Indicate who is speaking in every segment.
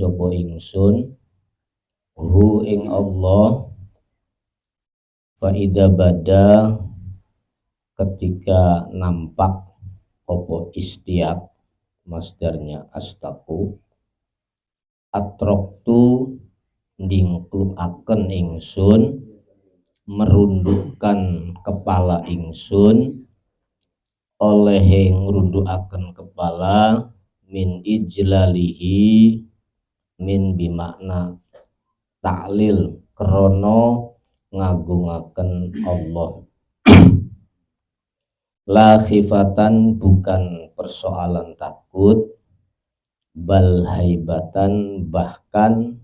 Speaker 1: sapa ingsun hu ing Allah faida bada ketika nampak opo istiak masdarnya astaku atroktu ndingkluaken ingsun merundukkan kepala ingsun oleh ngrundukaken kepala min ijlalihi min bimakna ta'lil krono ngagungaken Allah la khifatan bukan persoalan takut bal haibatan bahkan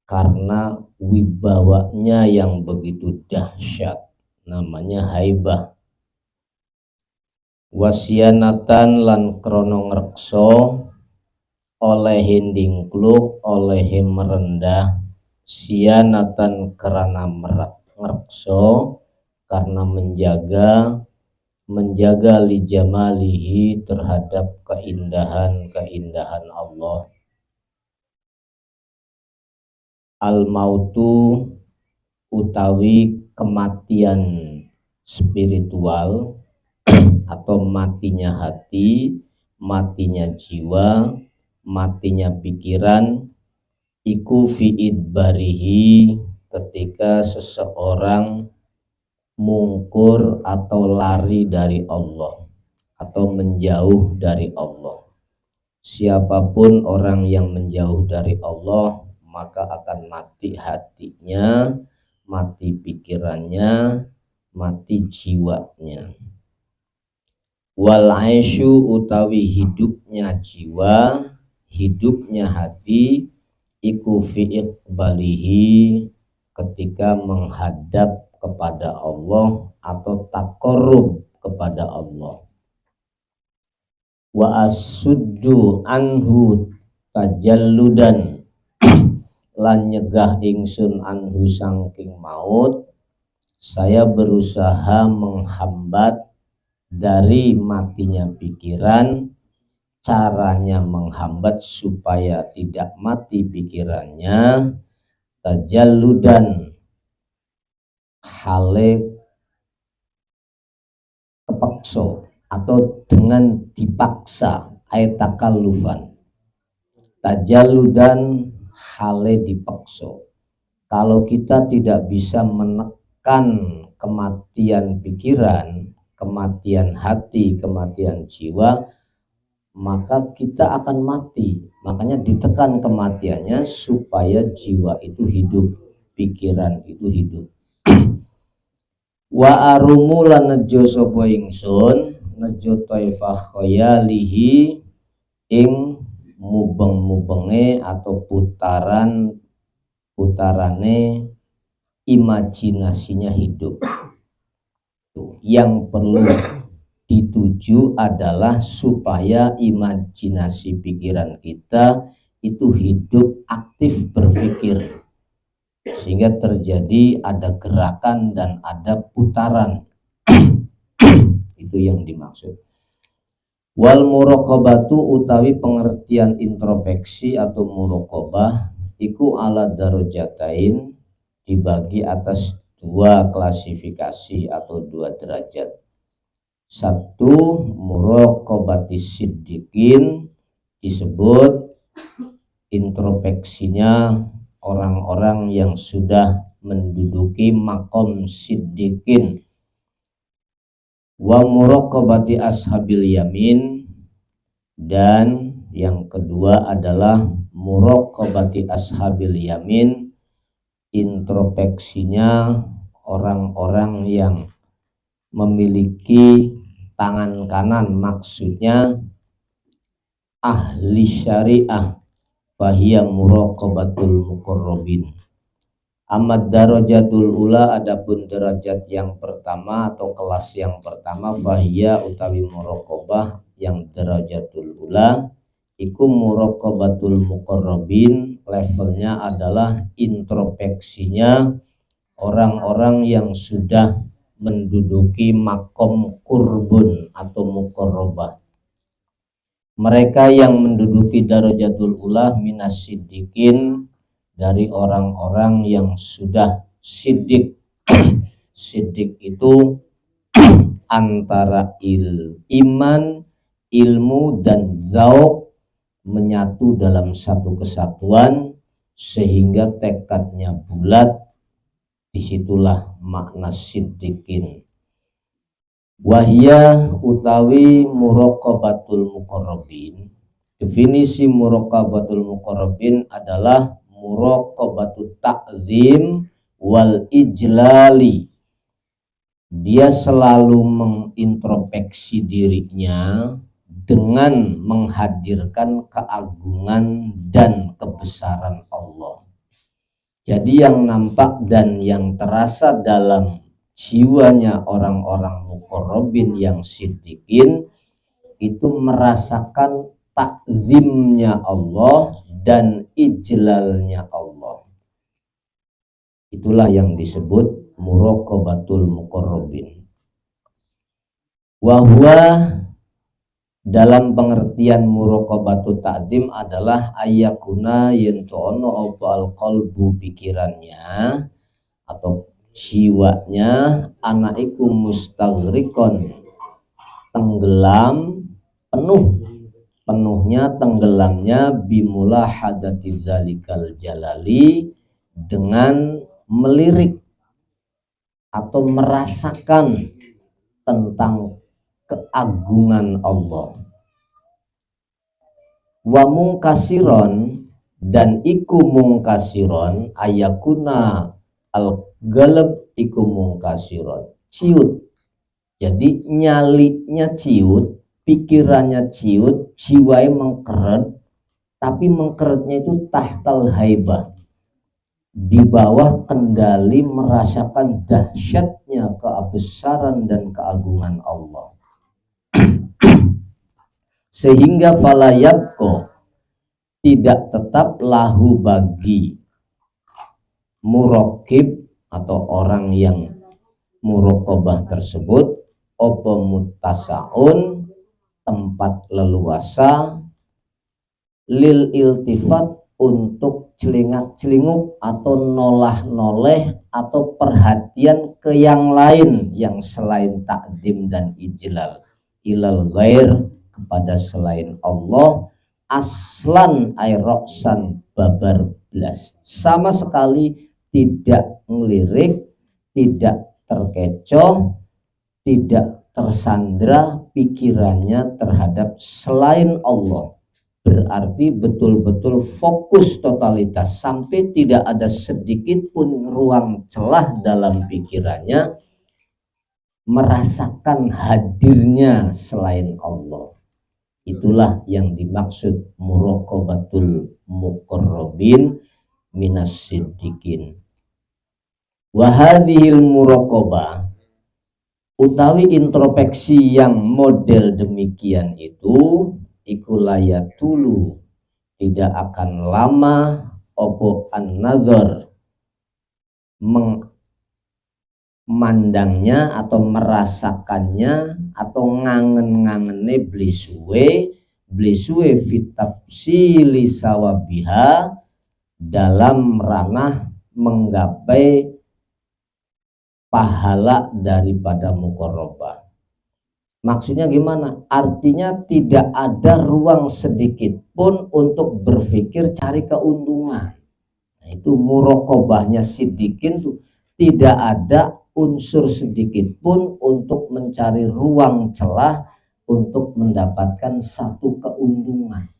Speaker 1: karena wibawanya yang begitu dahsyat namanya haibah wasianatan lan krono ngrekso oleh ndingkluk oleh merendah sianatan karena ngrekso karena menjaga li jamalihi terhadap keindahan Allah. Al mautu utawi kematian spiritual atau matinya hati, matinya jiwa, matinya pikiran iku fi idbarihi ketika seseorang mungkur atau lari dari Allah atau menjauh dari Allah. Siapapun orang yang menjauh dari Allah maka akan mati hatinya, mati pikirannya, mati jiwanya. Wal aisyu utawi hidupnya jiwa, hidupnya hati iku fi iqbalihi ketika menghadap kepada Allah atau taqarrub kepada Allah. Wa asuddu anhu tajalludan lan nyegah ingsun anhu sangking maut, saya berusaha menghambat dari matinya pikiran. Caranya menghambat supaya tidak mati pikirannya tajalludan hale kepaksa atau dengan dipaksa ayatakallufan tajalludan hale dipaksa. Kalau kita tidak bisa menekan kematian pikiran, kematian hati, kematian jiwa, maka kita akan mati. Makanya ditekan kematiannya supaya jiwa itu hidup, pikiran itu hidup. Wa arumu lan nejo sapa ingsun nejo taifah khayalihi ing mubeng-mubenge atau putarane imajinasinya hidup. Yang perlu dituju adalah supaya imajinasi pikiran kita itu hidup, aktif berpikir, sehingga terjadi ada gerakan dan ada putaran. Itu yang dimaksud. Wal muraqabatu utawi pengertian introspeksi atau muraqabah iku ala darajatain dibagi atas dua klasifikasi atau dua derajat. Satu, muraqabati siddiqin disebut introspeksinya orang-orang yang sudah menduduki makom siddiqin. Wa muraqabati ashabil yamin, dan yang kedua adalah muraqabati ashabil yamin, introspeksinya orang-orang yang memiliki tangan kanan, maksudnya ahli syariah, fahiya muraqabatul muqarrabin. Amad darajatul ula, adapun derajat yang pertama atau kelas yang pertama, fahiya utawi muraqabah yang darajatul ula iku muraqabatul muqarrabin, levelnya adalah introspeksinya orang-orang yang sudah menduduki makom kurbun atau muqarrabah. mereka yang menduduki darajatul ula minas siddiqin, dari orang-orang yang sudah siddiq. Siddiq itu antara iman, ilmu dan zauq menyatu dalam satu kesatuan sehingga tekadnya bulat. Disitulah makna siddiqin. Wahya utawi muraqabatul muqarrabin. Definisi muraqabatul muqarrabin adalah muraqabatut ta'zim wal ijlali. Dia selalu mengintrospeksi dirinya dengan menghadirkan keagungan dan kebesaran Allah. Jadi yang nampak dan yang terasa dalam jiwanya orang-orang muqarrabin yang siddiqin itu merasakan takzimnya Allah dan ijlalnya Allah. Itulah yang disebut muraqabatul muqarrabin. Wahwa dalam pengertian muraqabatut ta'zim adalah ayakuna yentono apa qalbu pikirannya atau jiwanya anaiku mustaghriqon tenggelam penuhnya tenggelamnya bimulahadati zalikal jalali dengan melirik atau merasakan tentang keagungan Allah. Wa mungkasiron dan iku mungkasiron ayakuna al galab iku mungkasiron ciut. Jadi nyalinya ciut, pikirannya ciut, jiwanya mengkeret, tapi mengkeretnya itu tahtal haibah, di bawah kendali merasakan dahsyatnya kebesaran dan keagungan Allah. Sehingga falayabko tidak tetap lahu bagi muraqib atau orang yang muraqabah tersebut apa muttasaun tempat leluasa lil iltifat untuk celingak-celinguk atau nolah-noleh atau perhatian ke yang lain yang selain takdim dan ijlal ilal ghair kepada selain Allah aslan airoksan babar blas, sama sekali tidak ngelirik, tidak terkecoh, tidak tersandra pikirannya terhadap selain Allah. Berarti betul-betul fokus totalitas sampai tidak ada sedikit pun ruang celah dalam pikirannya merasakan hadirnya selain Allah. Itulah yang dimaksud muraqabatul muqarrabin minas siddiqin. Wa hadhil muraqabah utawi introspeksi yang model demikian itu ikulayatulu tidak akan lama opo an-nazar memandangnya atau merasakannya atau ngangen-ngangene blisuwe fitafsili sawabiha dalam ranah menggapai pahala daripada muqarrabah. Maksudnya gimana? Artinya tidak ada ruang sedikit pun untuk berpikir cari keuntungan. Nah, itu muraqabahnya siddiqin tuh tidak ada unsur sedikit pun untuk mencari ruang celah untuk mendapatkan satu keuntungan.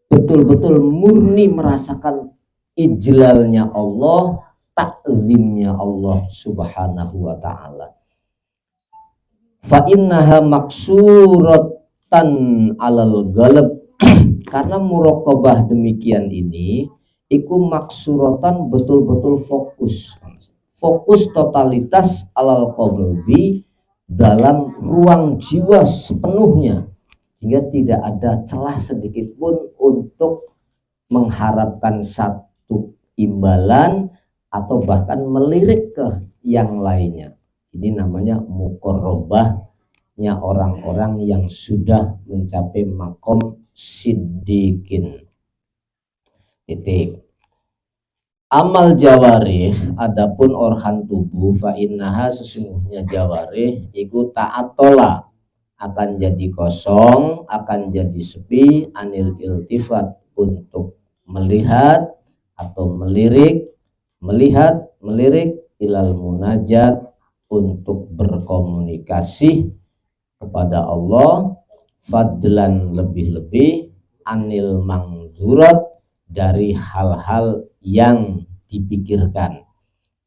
Speaker 1: Betul-betul murni merasakan ijlalnya Allah, takzimnya Allah subhanahu wa ta'ala. Fa innaha maksuratan alal galab karena muraqabah demikian ini iku maksuratan betul-betul fokus totalitas alal qalbi dalam ruang jiwa sepenuhnya sehingga tidak ada celah sedikit pun untuk mengharapkan satu imbalan atau bahkan melirik ke yang lainnya. Ini namanya muqarrabahnya orang-orang yang sudah mencapai makom siddiqin. Titik. Amal jawarih, adapun organ tubuh, fa innaha sesungguhnya jawarih iku ta'atola, akan jadi kosong, akan jadi sepi, anil iltifat, untuk melihat atau melirik, ilal munajat, untuk berkomunikasi kepada Allah, fadlan lebih-lebih, anil mangzurat, dari hal-hal yang dipikirkan.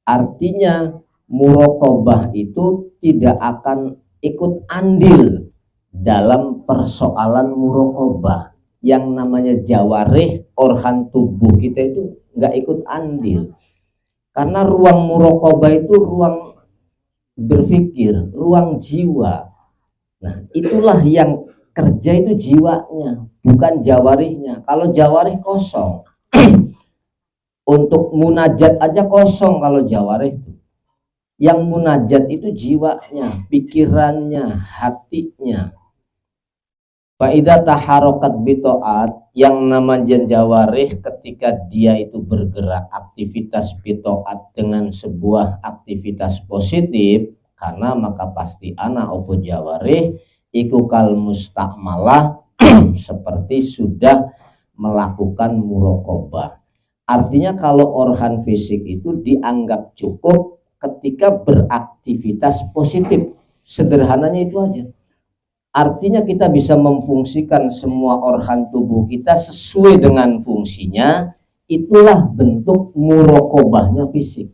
Speaker 1: Artinya muraqabah itu tidak akan ikut andil dalam persoalan muraqabah. Yang namanya jawarih, organ tubuh kita itu nggak ikut andil. Karena ruang muraqabah itu ruang berpikir, ruang jiwa. Nah, itulah yang kerja itu jiwanya, bukan jawarihnya. Kalau jawarih kosong, untuk munajat aja kosong kalau jawarih. Yang munajat itu jiwanya, pikirannya, hatinya. Faidah taharokat bitoat, yang namanya jawarih ketika dia itu bergerak aktivitas bitoat dengan sebuah aktivitas positif, karena maka pasti ana opo jawarih iku kal mustakmalah seperti sudah melakukan muraqabah. Artinya kalau organ fisik itu dianggap cukup ketika beraktivitas positif. Sederhananya itu aja. Artinya kita bisa memfungsikan semua organ tubuh kita sesuai dengan fungsinya. Itulah bentuk muraqabahnya fisik.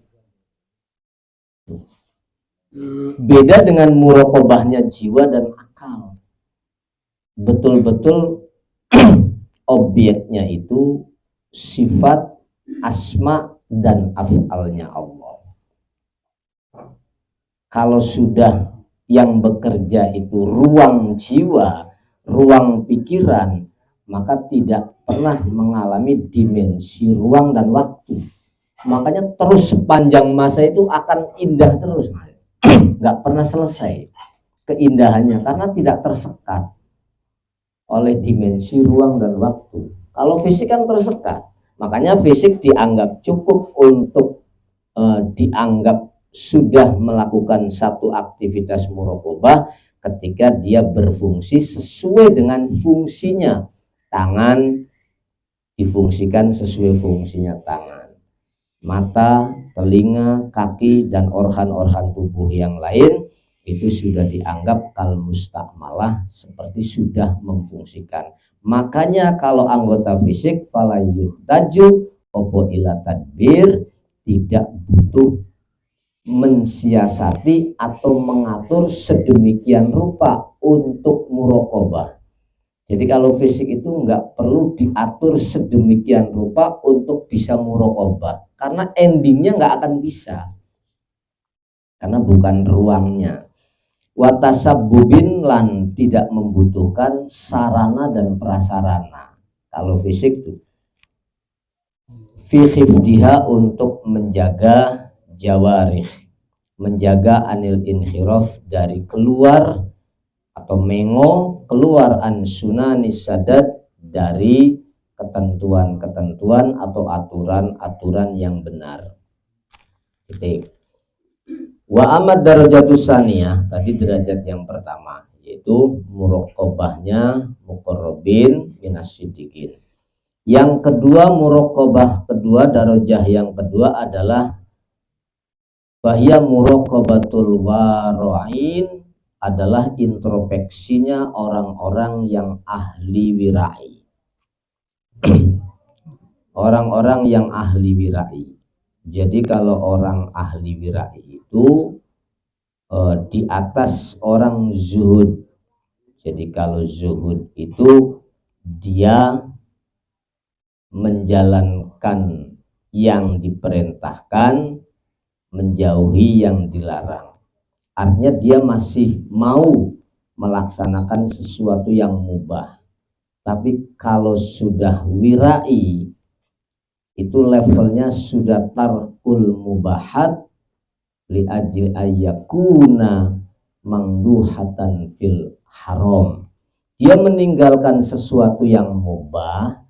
Speaker 1: Beda dengan muraqabahnya jiwa dan akal. Betul-betul objeknya itu sifat, asma dan af'alnya Allah. Kalau sudah yang bekerja itu ruang jiwa, ruang pikiran, maka tidak pernah mengalami dimensi ruang dan waktu. Makanya terus sepanjang masa itu akan indah terus, nggak pernah selesai keindahannya karena tidak tersekat oleh dimensi ruang dan waktu. Kalau fisik kan tersekat, makanya fisik dianggap cukup untuk dianggap sudah melakukan satu aktivitas muraqabah ketika dia berfungsi sesuai dengan fungsinya. Tangan difungsikan sesuai fungsinya tangan, mata, telinga, kaki, dan organ-organ tubuh yang lain itu sudah dianggap kal mustakmalah, seperti sudah memfungsikan. Makanya kalau anggota fisik fala yuhtaju opo ila tadbir, tidak butuh mensiasati atau mengatur sedemikian rupa untuk muraqabah. Jadi kalau fisik itu nggak perlu diatur sedemikian rupa untuk bisa muraqabah, karena endingnya nggak akan bisa, karena bukan ruangnya. Watasabbubin lan tidak membutuhkan sarana dan prasarana. Kalau fisik itu fi khifdiha, untuk menjaga jawarih, menjaga anil inhiraf, dari keluar atau mengo keluar an sunanis sadat, dari ketentuan-ketentuan atau aturan-aturan yang benar. Titik. Wa amad darajatus saniyah, tadi derajat yang pertama yaitu muraqabahnya muqarrabin minas siddiqin. Yang kedua, muraqabah kedua, darajah yang kedua adalah bahya muraqabatul wara'in, adalah introspeksinya orang-orang yang ahli wirai. Orang-orang yang ahli wirai. Jadi kalau orang ahli wirai itu di atas orang zuhud. Jadi kalau zuhud itu dia menjalankan yang diperintahkan, menjauhi yang dilarang. Artinya dia masih mau melaksanakan sesuatu yang mubah. Tapi kalau sudah wirai, itu levelnya sudah tarkul mubahat li ajli ayyakuna mangduhatan fil haram. Dia meninggalkan sesuatu yang mubah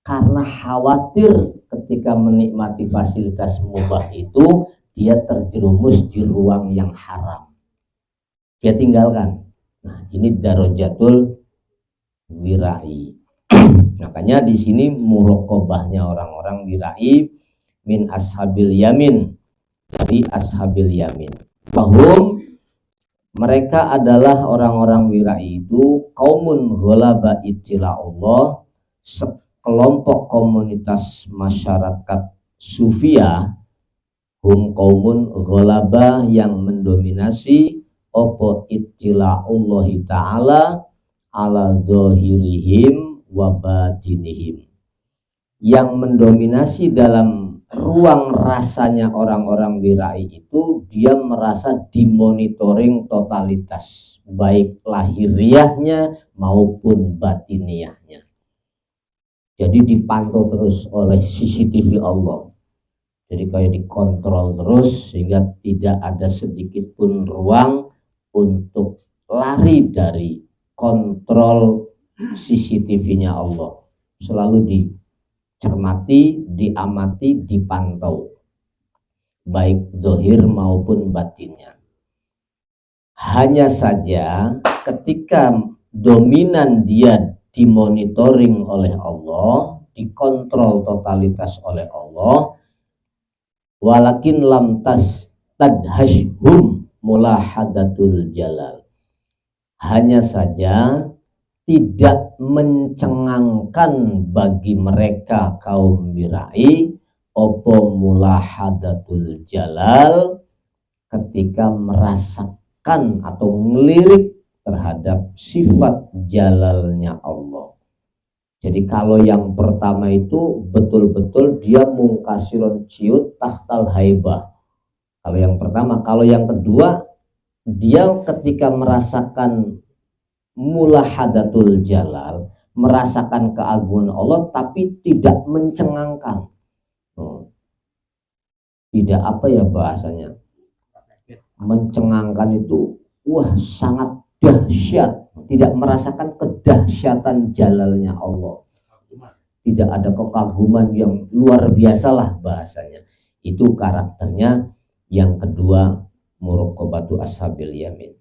Speaker 1: karena khawatir ketika menikmati fasilitas mubah itu dia terjerumus di ruang yang haram. Dia tinggalkan. Nah, ini darajatul wirai. Makanya di sini muraqabahnya orang-orang wirai min ashabil yamin, dari ashabil yamin. Bahum, mereka adalah orang-orang wirai itu kaumun ghalaba ittila'ullah, sekelompok komunitas masyarakat sufia, hum kaumun ghalaba yang mendominasi opo ittila'ullahi ta'ala ala zahirihim wa batinihim, yang mendominasi dalam ruang rasanya orang-orang wirai itu, dia merasa dimonitoring totalitas, baik lahiriahnya maupun batiniahnya. Jadi dipantau terus oleh CCTV Allah. Jadi kayak dikontrol terus sehingga tidak ada sedikit pun ruang untuk lari dari kontrol CCTV-nya Allah. Selalu dicermati, diamati, dipantau, baik zahir maupun batinnya. Hanya saja ketika dominan dia dimonitoring oleh Allah, dikontrol totalitas oleh Allah, walakin lam tadhashhum mulahadatul jalal, hanya saja tidak mencengangkan bagi mereka kaum wirai opo mulahadatul jalal, ketika merasakan atau ngelirik terhadap sifat jalalnya Allah. Jadi kalau yang pertama itu betul-betul dia mungkasiron ciut tahtal haibah. Kalau yang pertama, kalau yang kedua dia ketika merasakan mulahadatul jalal, merasakan keagungan Allah tapi tidak mencengangkan. Tidak apa ya bahasanya? Mencengangkan itu wah sangat dahsyat, tidak merasakan kedahsyatan jalalnya Allah. Tidak ada kekaguman yang luar biasa lah bahasanya. Itu karakternya yang kedua, muraqabatu ashabil yamin.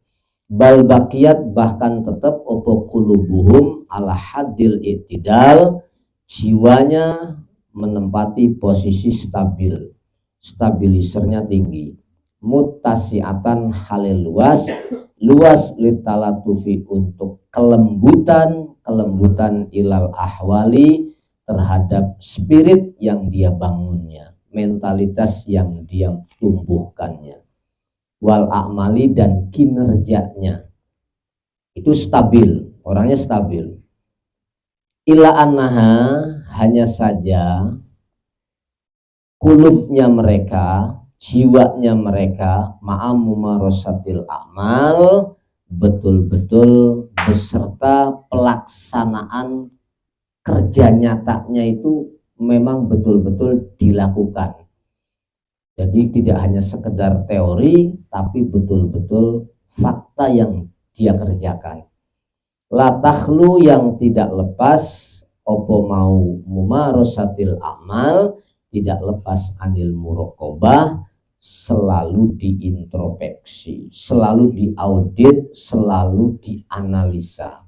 Speaker 1: Bal baqiyat, bahkan tetap opo qulubuhum ala hadil i'tidal, jiwanya menempati posisi stabil, stabilisernya tinggi, muttasi'atan halil luas litalatufi, untuk kelembutan ilal ahwali, terhadap spirit yang dia bangunnya, mentalitas yang dia tumbuhkannya, wal a'mali, dan kinerjanya itu stabil, orangnya stabil. Ila annaha, hanya saja kulubnya mereka, jiwanya mereka, ma'amumarasatil a'mal, betul-betul beserta pelaksanaan kerja nyatanya itu memang betul-betul dilakukan. Jadi tidak hanya sekedar teori, tapi betul-betul fakta yang dia kerjakan. La takhlu, yang tidak lepas opo mau mumarasatil a'mal, tidak lepas anil muraqabah, selalu diintrospeksi, selalu diaudit, selalu dianalisa.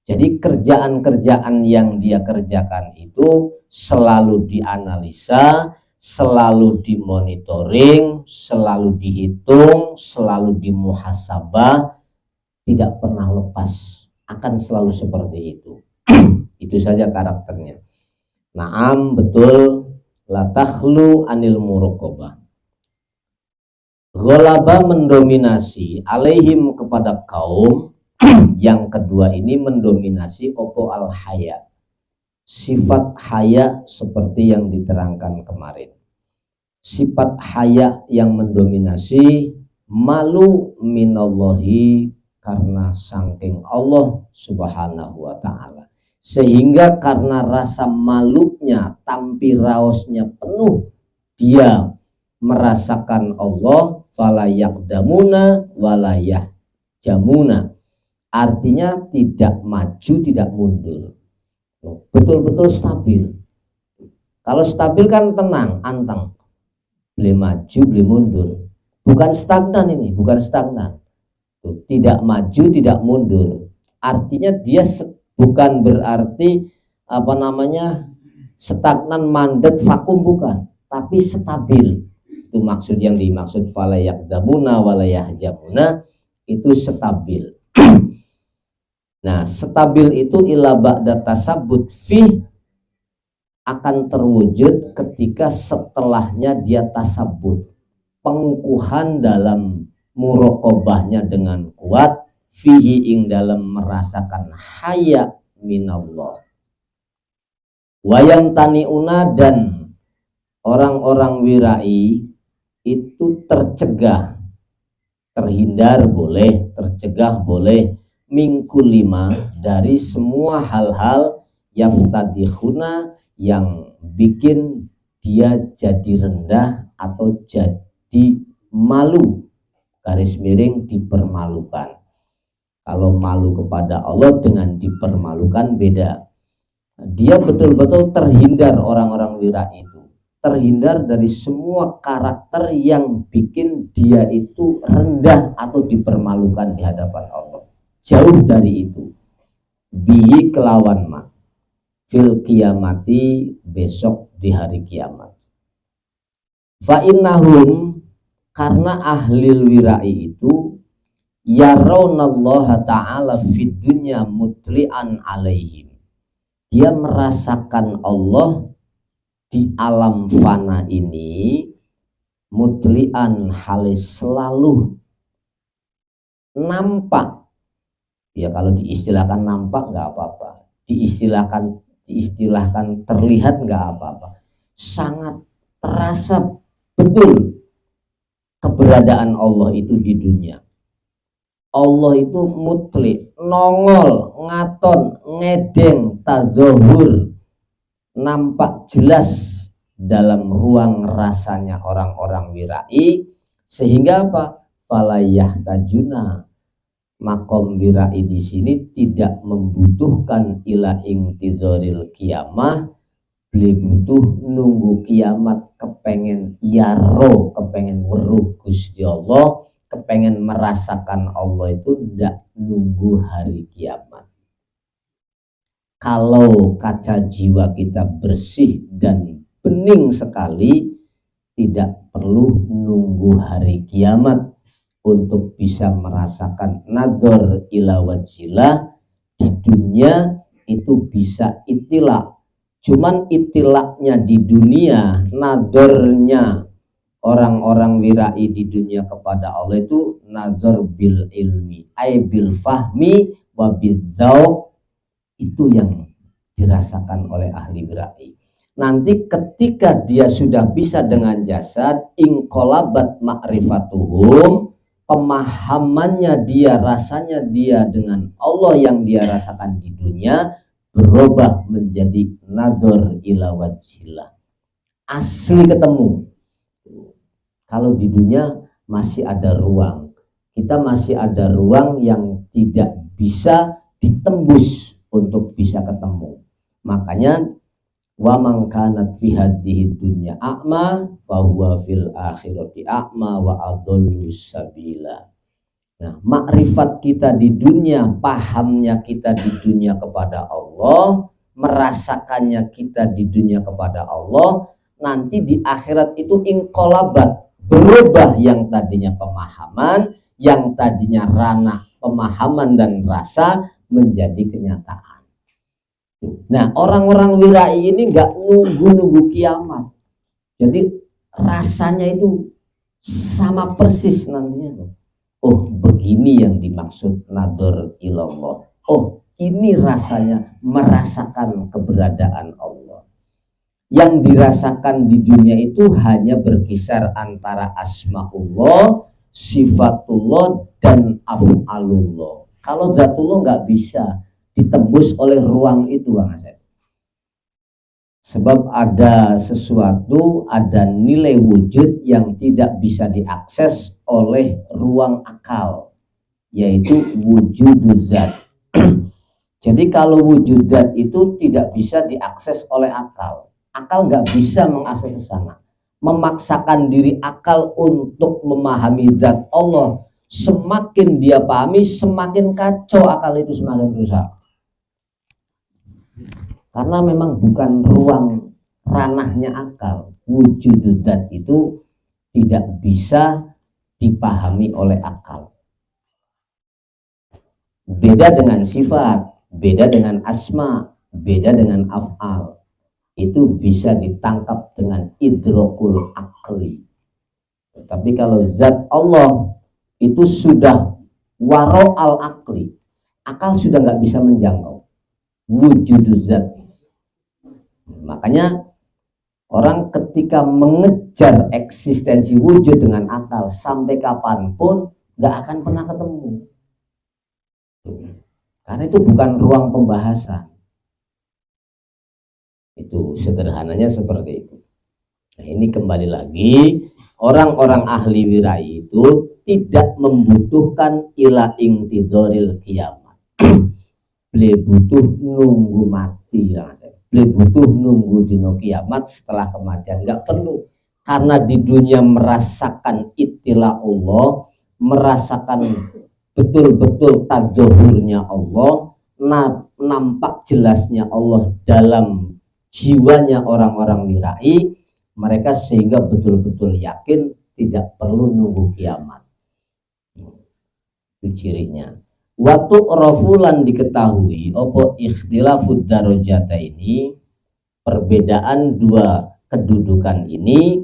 Speaker 1: Jadi kerjaan-kerjaan yang dia kerjakan itu selalu dianalisa, selalu dimonitoring, selalu dihitung, selalu dimuhasabah, tidak pernah lepas, akan selalu seperti itu. Itu saja karakternya. Naam, betul, la takhlu anil muraqabah. Ghalaba, mendominasi, alaihim, kepada kaum yang kedua ini mendominasi opo al haya, sifat haya seperti yang diterangkan kemarin. Sifat haya yang mendominasi, malu minallahi, karena saking Allah subhanahu wa ta'ala, sehingga karena rasa malunya, tampi raosnya penuh, dia merasakan Allah, fala yaqdamuna walayah jamuna, artinya tidak maju, tidak mundur, betul-betul stabil. Kalau stabil kan tenang, anteng, boleh maju, boleh mundur. Bukan stagnan ini, bukan stagnan. Tidak maju, tidak mundur. Artinya dia bukan berarti stagnan, mandek, vakum, bukan, tapi stabil. Itu maksud yang dimaksud falayak damuna walayah jamuna, itu stabil. Nah, stabil itu ila ba'da tasabut fi, akan terwujud ketika setelahnya dia tasabut, pengukuhan dalam muraqabahnya dengan kuat, fihi ing dalam merasakan haya minallah. Wayang taniuna, dan orang-orang wirai itu tercegah, terhindar boleh, tercegah boleh, mingkulima, dari semua hal-hal yaftadihuna, yang bikin dia jadi rendah atau jadi malu, garis miring dipermalukan. Kalau malu kepada Allah dengan dipermalukan beda. Dia betul-betul terhindar, orang-orang wirai itu terhindar dari semua karakter yang bikin dia itu rendah atau dipermalukan di hadapan Allah. Jauh dari itu. Bihi kelawan ma, fil kiamati, besok di hari kiamat. Fa innahum, karena ahli wirai itu yarawnallaha ta'ala fid dunya mutli'an alaihim, dia merasakan Allah di alam fana ini mutli'an, halis selalu nampak. Ya kalau diistilahkan nampak nggak apa-apa, diistilahkan terlihat nggak apa-apa. Sangat terasa betul keberadaan Allah itu di dunia. Allah itu mutli, nongol, ngaton, ngedeng, tazohur, nampak jelas dalam ruang rasanya orang-orang wirai, sehingga apa? Falayah tajuna, makom wirai di sini tidak membutuhkan ila intidoril kiamah, beli butuh nunggu kiamat, kepengen yaro, kepengen weruh Gusti Allah, kepengen merasakan Allah itu tidak nunggu hari kiamat. Kalau kaca jiwa kita bersih dan bening sekali, tidak perlu nunggu hari kiamat untuk bisa merasakan nador ila wajillah. Di dunia itu bisa itilak, cuman itilaknya di dunia, nadornya orang-orang wirai di dunia kepada Allah itu nazar bil ilmi, ay bil fahmi wa bil dzauq, itu yang dirasakan oleh ahli wirai. Nanti ketika dia sudah bisa dengan jasad, inqalabat ma'rifatuhum, pemahamannya dia, rasanya dia dengan Allah yang dia rasakan di dunia berubah menjadi nador ila wajillah, asli ketemu. Kalau di dunia masih ada ruang, kita masih ada ruang yang tidak bisa ditembus untuk bisa ketemu. Makanya wa man kanat fi hadhihi dunya a'ma fa huwa fil akhirati a'ma wa adallu sabila. Nah, makrifat kita di dunia, pahamnya kita di dunia kepada Allah, merasakannya kita di dunia kepada Allah, nanti di akhirat itu inqalabat, berubah yang tadinya pemahaman, yang tadinya ranah pemahaman dan rasa menjadi kenyataan. Nah, orang-orang wirai ini nggak nunggu kiamat, jadi rasanya itu sama persis nantinya. Oh, begini yang dimaksud nador ilallah. Oh, ini rasanya merasakan keberadaan Allah. Yang dirasakan di dunia itu hanya berkisar antara asmaullah, sifatullah, dan af'alullah. Kalau dzatullah nggak bisa ditembus oleh ruang itu, Kang Asep. Sebab ada sesuatu, ada nilai wujud yang tidak bisa diakses oleh ruang akal, yaitu wujuduz zat. Jadi kalau wujud zat itu tidak bisa diakses oleh akal. Akal nggak bisa mengakses ke sana. Memaksakan diri akal untuk memahami zat Allah, semakin dia pahami, semakin kacau akal itu, semakin rusak. Karena memang bukan ruang ranahnya akal. Wujud zat itu tidak bisa dipahami oleh akal. Beda dengan sifat, beda dengan asma, beda dengan af'al. Itu bisa ditangkap dengan idrokul akli. Tapi kalau zat Allah itu sudah waro al akli, akal sudah nggak bisa menjangkau wujud zat. Makanya orang ketika mengejar eksistensi wujud dengan akal sampai kapanpun nggak akan pernah ketemu. Karena itu bukan ruang pembahasan. Itu sederhananya seperti itu. Nah, ini kembali lagi, orang-orang ahli wirai itu tidak membutuhkan ila ingtidoril kiamat. Beliau butuh nunggu mati, beliau butuh nunggu dino kiamat setelah kematian, nggak perlu. Karena di dunia merasakan ittila Allah, merasakan betul-betul tadzuhurnya Allah, nampak jelasnya Allah dalam jiwanya orang-orang wirai, mereka sehingga betul-betul yakin tidak perlu nunggu kiamat. Itu cirinya. Waktu rafulan diketahui opo ikhtilafud darajata ini, perbedaan dua kedudukan ini,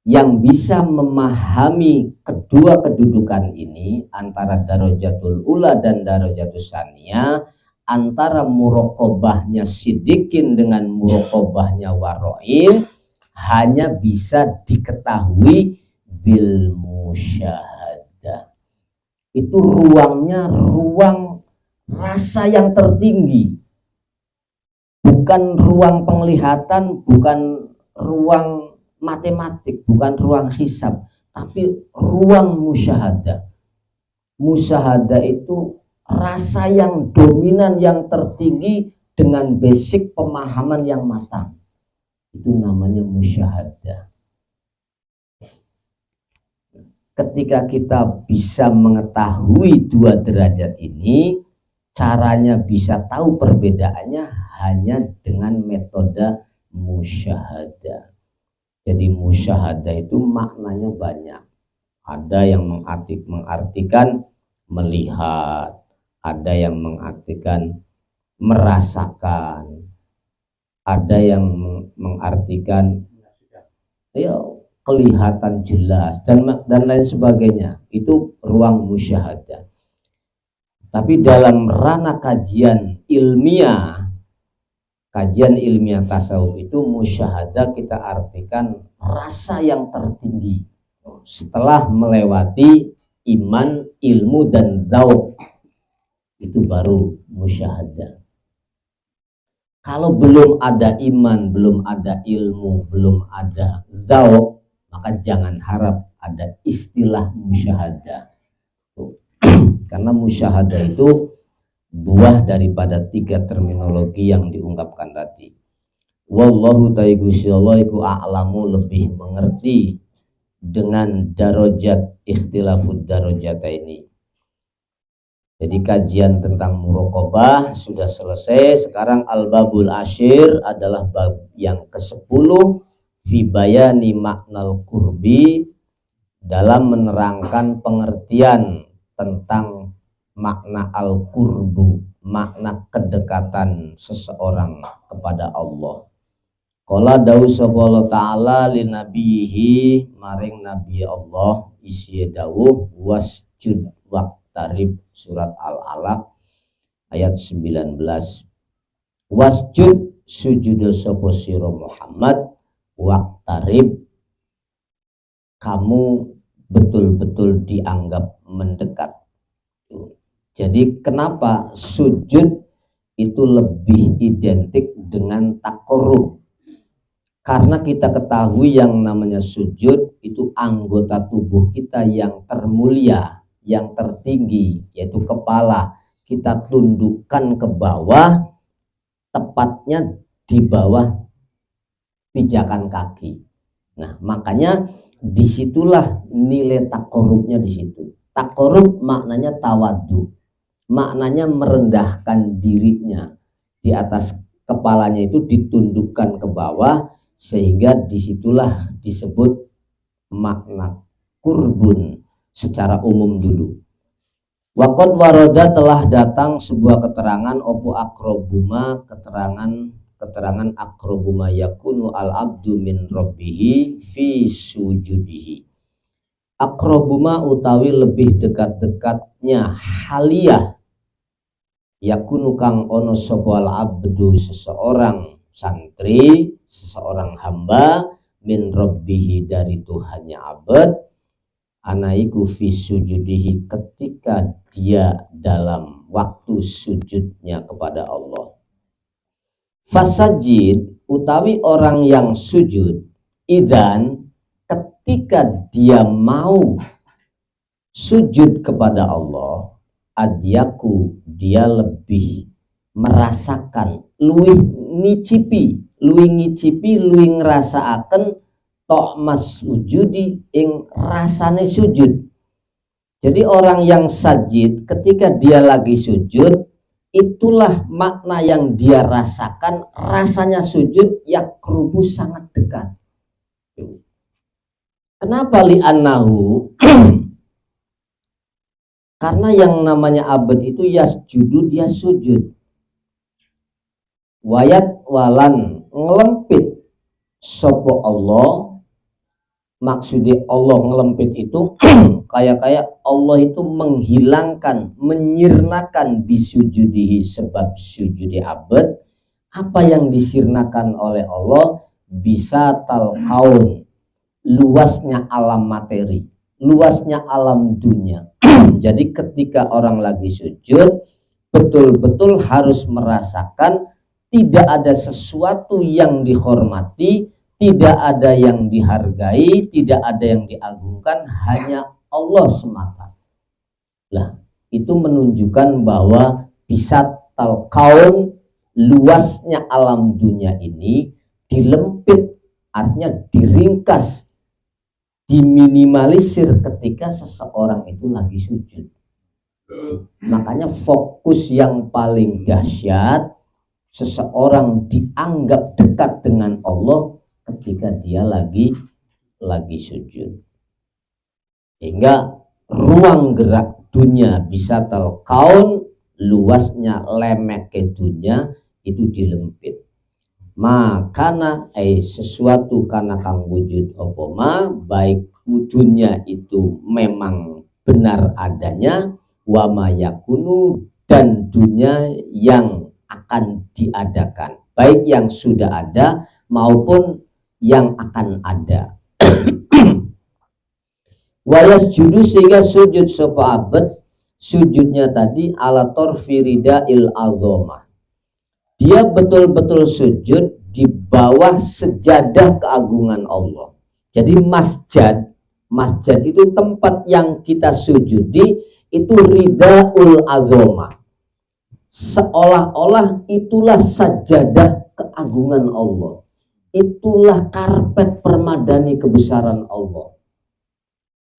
Speaker 1: yang bisa memahami kedua kedudukan ini antara darajatul ula dan darajatul saniyah, antara muraqabahnya sidikin dengan muraqabahnya waroin, hanya bisa diketahui bil musyahadah. Itu ruangnya ruang rasa yang tertinggi, bukan ruang penglihatan, bukan ruang matematik, bukan ruang hisab, tapi ruang musyahadah. Musyahadah itu rasa yang dominan, yang tertinggi dengan basic pemahaman yang matang. Itu namanya musyahadah. Ketika kita bisa mengetahui dua derajat ini, caranya bisa tahu perbedaannya hanya dengan metode musyahadah. Jadi musyahadah itu maknanya banyak. Ada yang mengartikan melihat, ada yang mengartikan merasakan, ada yang mengartikan ya kelihatan jelas dan lain sebagainya. Itu ruang musyahadah. Tapi dalam ranah kajian ilmiah tasawuf itu, musyahadah kita artikan rasa yang tertinggi setelah melewati iman, ilmu dan dzauq. Itu baru musyahadah. Kalau belum ada iman, belum ada ilmu, belum ada dzauq, maka jangan harap ada istilah musyahadah. Karena musyahadah itu buah daripada tiga terminologi yang diungkapkan tadi. Wallahu ta'ala iku a'lamu, lebih mengerti dengan darajat ikhtilafud darajat ini. Jadi kajian tentang muraqabah sudah selesai. Sekarang al-babul asyir adalah bab yang ke-10 fi bayani maknal qurbi, dalam menerangkan pengertian tentang makna al-qurbu, makna kedekatan seseorang kepada Allah. Qala dawu sapa ta'ala li nabihi, maring nabi Allah isi dawuh wasjud waqtarib, surat Al-Alaq ayat 19. Wasjud, sujud sapa sira Muhammad, waqtarib, kamu betul-betul dianggap mendekat. Jadi kenapa sujud itu lebih identik dengan taqarrub? Karena kita ketahui yang namanya sujud itu anggota tubuh kita yang termulia, yang tertinggi, yaitu kepala, kita tundukkan ke bawah, tepatnya di bawah pijakan kaki. Nah, makanya disitulah nilai takorubnya di situ. Takorub maknanya tawadu, maknanya merendahkan dirinya di atas kepalanya itu ditundukkan ke bawah, sehingga disitulah disebut makna kurbun secara umum dulu. Waqad waroda telah datang sebuah keterangan opo akrobuma, keterangan akrobuma yakunu al abdu min rabbihi fi sujudihi. Akrobuma utawi lebih dekat-dekatnya haliyah yakunu kang ono sapa al abdu seseorang santri, seseorang hamba min rabbihi dari Tuhannya abad, anaiku fi sujudihi ketika dia dalam waktu sujudnya kepada Allah. Fasajid utawi orang yang sujud, idan ketika dia mau sujud kepada Allah, adyaku dia lebih merasakan, luwih ngicipi, luwih ngrasakaken tok mas sujudi ing rasane sujud. Jadi orang yang sajid ketika dia lagi sujud, itulah makna yang dia rasakan, rasanya sujud yakrubu sangat dekat. Kenapa li'annahu? Karena yang namanya abad itu yasjudu, dia sujud. Wayat walan ngelempit sopo Allah, maksudnya Allah ngelempit itu kayak Allah itu menghilangkan, menyirnakan bisujudihi sebab sujudi abad. Apa yang disirnakan oleh Allah? Bisa talkaun, luasnya alam materi, luasnya alam dunia. Jadi ketika orang lagi sujud, betul-betul harus merasakan tidak ada sesuatu yang dihormati, tidak ada yang dihargai, tidak ada yang diagungkan, hanya Allah semata. Nah, itu menunjukkan bahwa bisa talkaun, luasnya alam dunia ini dilempit, artinya diringkas, diminimalisir ketika seseorang itu lagi sujud. Makanya fokus yang paling dahsyat, seseorang dianggap dekat dengan Allah ketika dia lagi sujud. Sehingga ruang gerak dunia bisa talkaun, luasnya lemek ke dunia itu dilempit. Makana sesuatu karena kang wujud opoma, baik wujudnya itu memang benar adanya, wama yakunu dan dunia yang akan diadakan, baik yang sudah ada maupun yang akan ada. Wayas judu sehingga sujud sopa abad, sujudnya tadi ala torfirida il azomah. Dia betul-betul sujud di bawah sejadah keagungan Allah. Jadi masjid itu tempat yang kita sujudi, itu ridaul azomah. Seolah-olah itulah sajadah keagungan Allah. Itulah karpet permadani kebesaran Allah.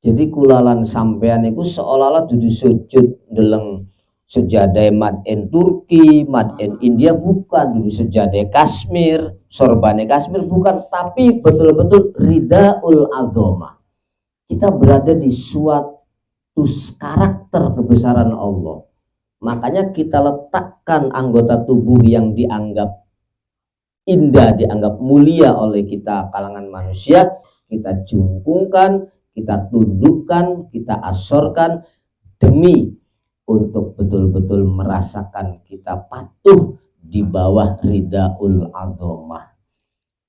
Speaker 1: Jadi kulalan sampean itu seolah-olah dudu sujud deleng sejadah made in Turki, made in India, bukan. Dulu sejadah Kashmir, sorbane Kashmir, bukan. Tapi betul-betul ridaul azomah. Kita berada di suatu karakter kebesaran Allah. Makanya kita letakkan anggota tubuh yang dianggap indah, dianggap mulia oleh kita kalangan manusia, kita jungkungkan, kita tundukkan, kita asorkan demi untuk betul-betul merasakan kita patuh di bawah ridaul azomah.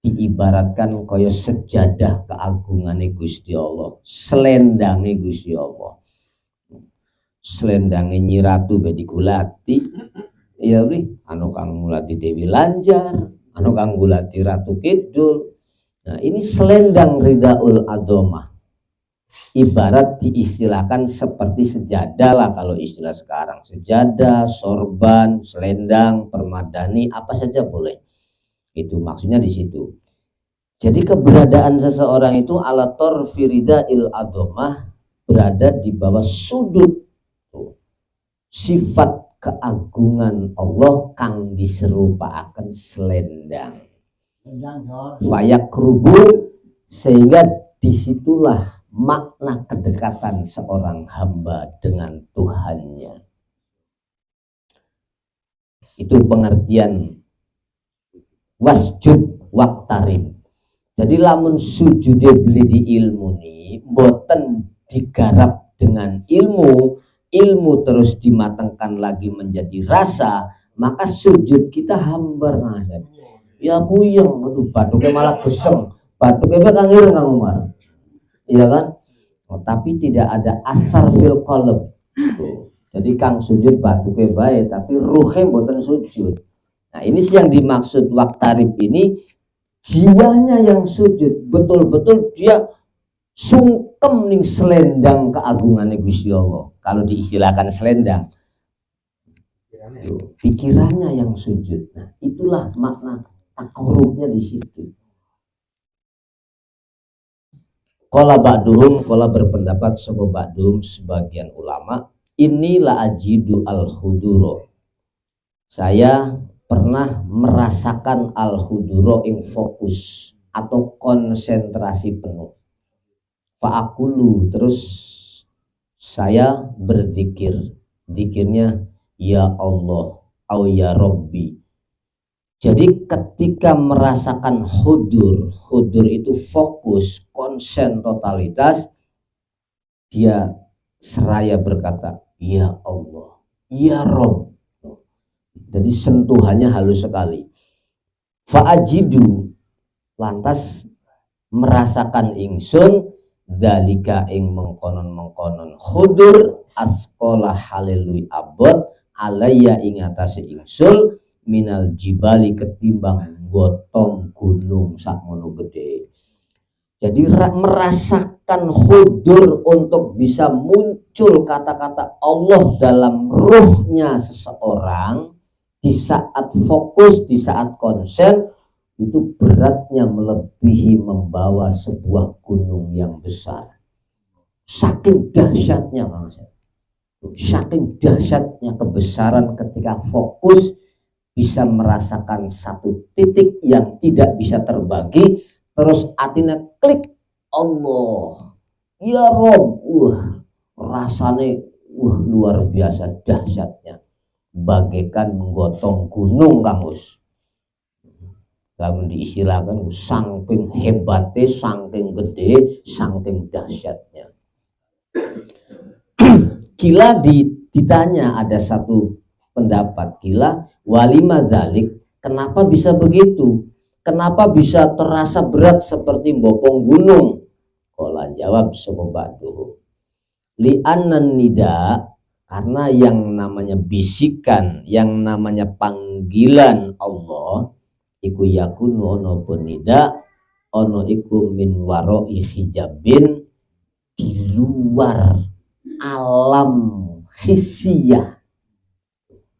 Speaker 1: Diibaratkan kaya sejadah keagungane Gusti Allah, selendange Gusti Allah. Selendange Nyi Ratu Bedi Kulati, ya wi, anu kang ngulati Dewi Lanjar, anu kang ngulati Ratu Kidul. Nah, ini selendang ridaul azomah. ibarat diistilahkan seperti sejadah lah kalau istilah sekarang, sejadah, sorban, selendang, permadani, apa saja boleh. Itu maksudnya di situ. Jadi keberadaan seseorang itu ala torfirida il adomah, berada di bawah sudut sifat keagungan Allah kang diserupaaken selendang. Fayakrubu, sehingga disitulah makna kedekatan seorang hamba dengan Tuhannya. Itu pengertian wasjud waktarib. Jadi lamun sujude beli di ilmu nih, boten digarap dengan ilmu terus dimatangkan lagi menjadi rasa, maka sujud kita hambar ngasep. Ya puyeng, aduh batuknya malah besem, batuknya kan ngireng Kang Umar, iya kan? Oh, tapi tidak ada asar fil qalb. Jadi Kang sujud batuknya baik, tapi ruhnya boten sujud. Nah ini sih yang dimaksud waktarib ini, jiwanya yang sujud, betul-betul dia sungkem ning selendang keagungannya Gusti Allah. Kalau diistilahkan selendang, pikirannya yang sujud. Nah, itulah makna takarubnya di situ. Qala ba'duhum, qala berpendapat sapa ba'duhum sebagian ulama, inilah ajidu al-huduro. Saya pernah merasakan al-huduro ing fokus atau konsentrasi penuh. Fa'akulu, terus saya berzikir, zikirnya ya Allah au ya Rabbi. Jadi ketika merasakan hudur itu fokus, konsen, totalitas, dia seraya berkata ya Allah, ya Rabb. Jadi sentuhannya halus sekali. Fa'ajidu, lantas merasakan ingsun dalika ing mengkonon hudur askola halilui abot alaya ing atase ingsul minal jibali ketimbang gotong gunung sakmono gede. Jadi merasakan hudur untuk bisa muncul kata-kata Allah dalam ruhnya seseorang di saat fokus, di saat konsen, itu beratnya melebihi membawa sebuah gunung yang besar. Saking dahsyatnya, saking dahsyatnya kebesaran ketika fokus, bisa merasakan satu titik yang tidak bisa terbagi, terus hatinya klik Allah ya Rob, rasanya luar biasa dahsyatnya, bagaikan menggotong gunung kamus. Kamu diistilahkan saking hebatnya, saking gede, saking dahsyatnya. Kila ditanya, ada satu pendapat, kila walima dzalik, kenapa bisa begitu? Kenapa bisa terasa berat seperti bopong gunung? Qala jawab sapa ba'du, li'annan nida, karena yang namanya bisikan, yang namanya panggilan Allah iku yakunu ono nida, ono iku min waroi hijabin, di luar alam hisiyah,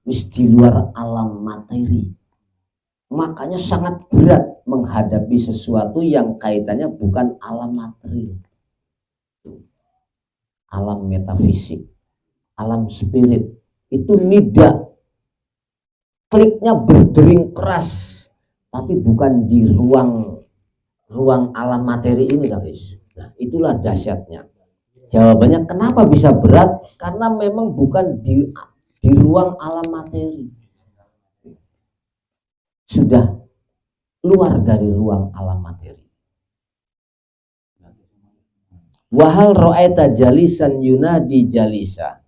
Speaker 1: wis di luar alam materi. Makanya sangat berat menghadapi sesuatu yang kaitannya bukan alam materi, alam metafisik, alam spirit. Itu nida, kliknya berdering keras, tapi bukan di ruang alam materi ini guys. Nah itulah dahsyatnya. Jawabannya kenapa bisa berat, karena memang bukan di ruang alam materi, sudah luar dari ruang alam materi. Wahal ro'aita jalisan yunadi jalisa,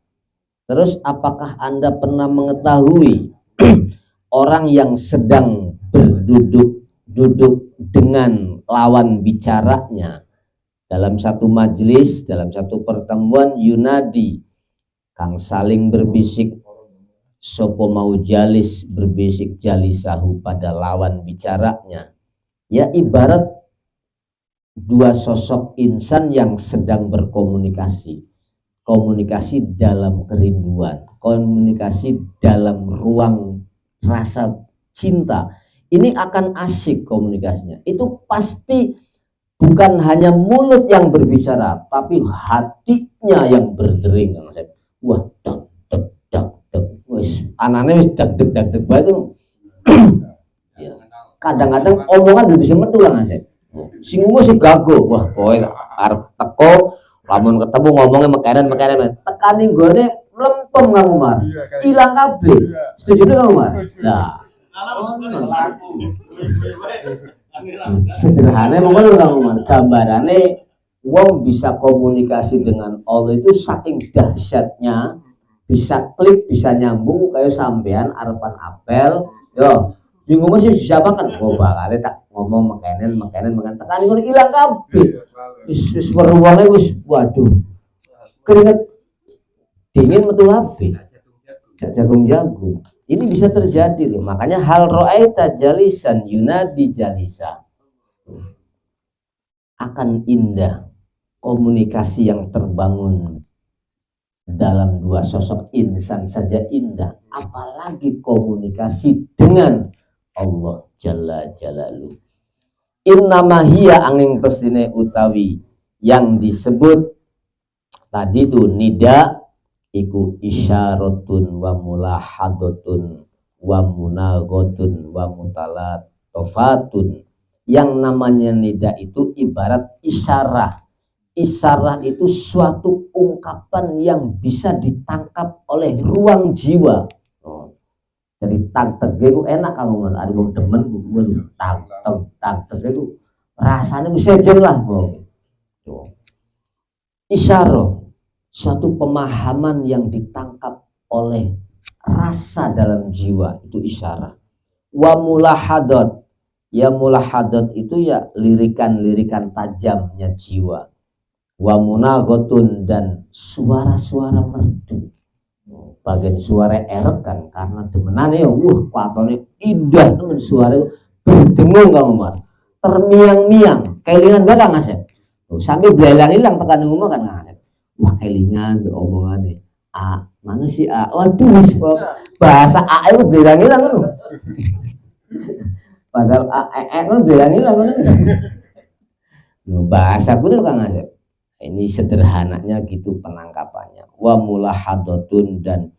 Speaker 1: terus apakah Anda pernah mengetahui orang yang sedang duduk dengan lawan bicaranya dalam satu majelis, dalam satu pertemuan, yunadi kang saling berbisik, sopo mau jalis berbisik jalisahu pada lawan bicaranya. Ya ibarat dua sosok insan yang sedang berkomunikasi, komunikasi dalam kerinduan, komunikasi dalam ruang rasa cinta, ini akan asyik komunikasinya. Itu pasti bukan hanya mulut yang berbicara, tapi hatinya yang berdering. Wah, dak dak dak dak, wis anane wis dak dak dak dak bae itu. Ya. Kadang-kadang omongan bisa metu Kang Asep. Sing si gago, wah pokoke arep teko lamun ketemu ngomongnya mekanan tekani nggone mlempem Kang Umar. Ilang kabeh. Setuju Kang Umar? Nah, sederhana monggo Kang Umar. Gambarane wong bisa komunikasi dengan Allah itu saking dahsyatnya, bisa klik, bisa nyambung kayak sampean arepan apel, yo bingung sih siapa kan oh bakal tak ngomong mekanan tekan ngono ilang kabeh wis weruange wis waduh keringet dingin metu kabeh jagung ini bisa terjadi loh. Makanya hal ro'aita jalisan yunadi jalisa, akan indah komunikasi yang terbangun dalam dua sosok insan saja indah, apalagi komunikasi dengan Allah Jalla Jalalu. Innama hiya angin pesine utawi yang disebut tadi tuh nida iku isyaratun wa mulahadatun wa munaghatun wa mutalatofatun. Yang namanya nida itu ibarat isyarah. Isyarah itu suatu ungkapan yang bisa ditangkap oleh ruang jiwa. Jadi tag-tege ku enak kamu kan, ada wong demen ku tag-tege ku rasanya ku sejen lah kok. Isyarah, suatu pemahaman yang ditangkap oleh rasa dalam jiwa, itu isyarah. Wa mulahadat, ya mulahadat itu ya lirikan-lirikan tajamnya jiwa. Wa munaghatun, dan suara-suara merdu. Bagian suara erek kan karena demenane ya patone indah temen suara berdengung Kang Umar, termiang-miang kelingan gak Kang Asep sampai belalang hilang tekan rumah kan Kang Asep, wah kelingan omongane mana sih waduh bahasa itu belalang hilang kan padahal kan belalang hilang kan bahasa kudu Kang Asep. Ini sederhananya gitu penangkapannya. Wa mulahadatun, dan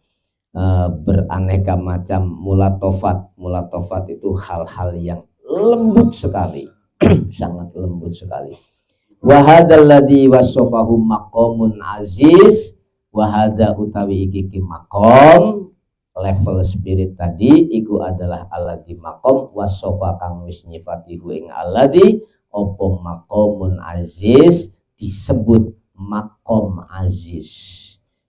Speaker 1: beraneka macam mulatofat. Mulatofat itu hal-hal yang lembut sekali, sangat lembut sekali. Wa hadzal ladzi wasafahu maqamun aziz, wa hadza utawi iki maqam level spirit tadi iku adalah alladzi maqam wasafa kang wis nyifatihu ing alladzi opo maqamun aziz, disebut makom aziz,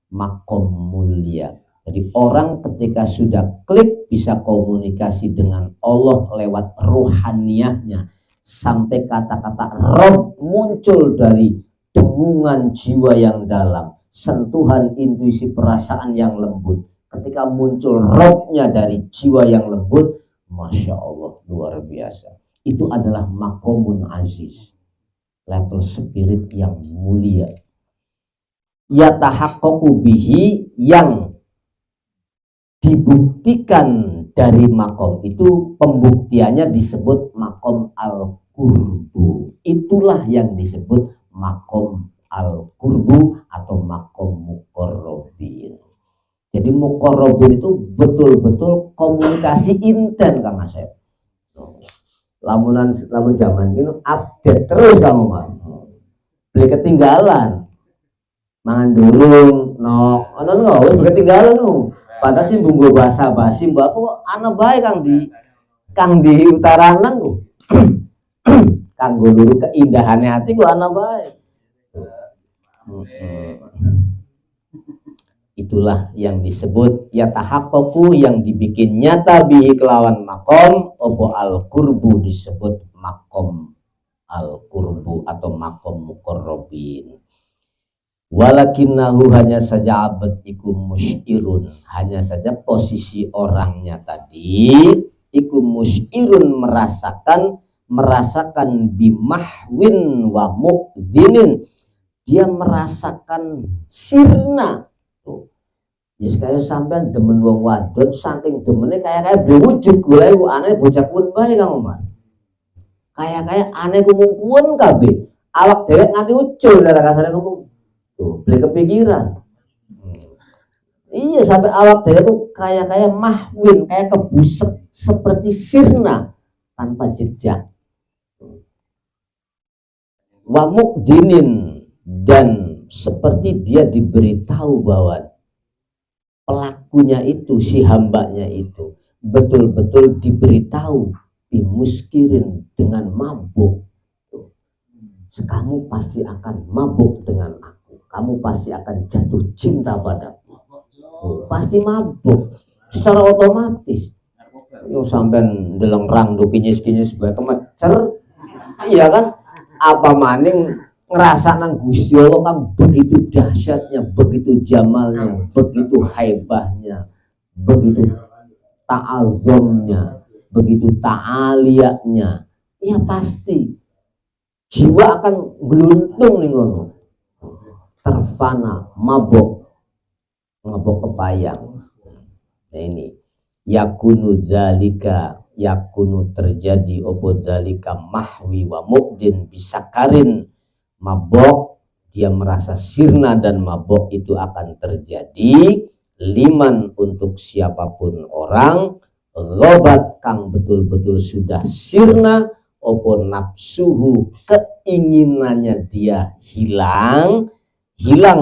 Speaker 1: makom mulia. Jadi orang ketika sudah klik bisa komunikasi dengan Allah lewat ruhaniyahnya, sampai kata-kata Rob muncul dari dengungan jiwa yang dalam, sentuhan intuisi perasaan yang lembut. Ketika muncul Robnya dari jiwa yang lembut, Masya Allah luar biasa. Itu adalah makomun aziz, level spirit yang mulia. Yatahaqqaqu bihi, yang dibuktikan dari makom itu, pembuktiannya disebut makom al-qurbu. Itulah yang disebut makom al-qurbu atau makom muqarrabin. Jadi muqarrabin itu betul-betul komunikasi inten Kang Asep. Lamun zaman ini update terus kamu mah. Beli ketinggalan. Mangan dulu, no ketinggalan nu. Padahal sih bunggu bahasa basi mbak aku ana bae Kang di utaranan ku. Kanggo dulu keindahannya hati ku ana bae. Itulah yang disebut yatahaqqaqu, yang dibikin nyata bihi kelawan makom opo al-qurbu, disebut makom al-qurbu atau makom muqarrabin. Walakinnahu, hanya saja abad iku musyirun, hanya saja posisi orangnya tadi iku musyirun, merasakan merasakan bimahwin wa mu'dzinin, dia merasakan sirna. Yes, kaya sampean demen wong wadon saking demene kaya bewujud golek ku aneh bocah kuwen bae Kang Umar. Kaya aneh kumung kuwen kabeh. Awak dhewek nganti ucul cara kasare ngomong. Tuh, beli kepikiran. Iya, sampai awak dhewek tuh kaya mahwin, kayak kebusek seperti sirna tanpa jejak. Wa mu'dinin, dan seperti dia diberitahu bahwa pelakunya itu, si hambanya itu betul-betul diberitahu bimuskirin, dengan mabuk. Kamu pasti akan mabuk dengan aku, kamu pasti akan jatuh cinta padaku. Pasti mabuk secara otomatis. Yang sampean deleng rang do kinyis-kinyis bae kemecer. Iya kan? Apa maning ngerasa nang Gusti Allah kan begitu dahsyatnya, begitu jamalnya, begitu haibahnya, begitu ta'azumnya, begitu ta'aliyahnya. Ya pasti jiwa akan geluntung nih ngono, terfana, mabok kepayang. Nah ini yakunu zalika, yakunu terjadi opo zalika mahwi wa mu'din bisakarin, mabok, dia merasa sirna dan mabok itu akan terjadi liman untuk siapapun orang ghabat kang betul-betul sudah sirna opo nafsuhu, keinginannya dia hilang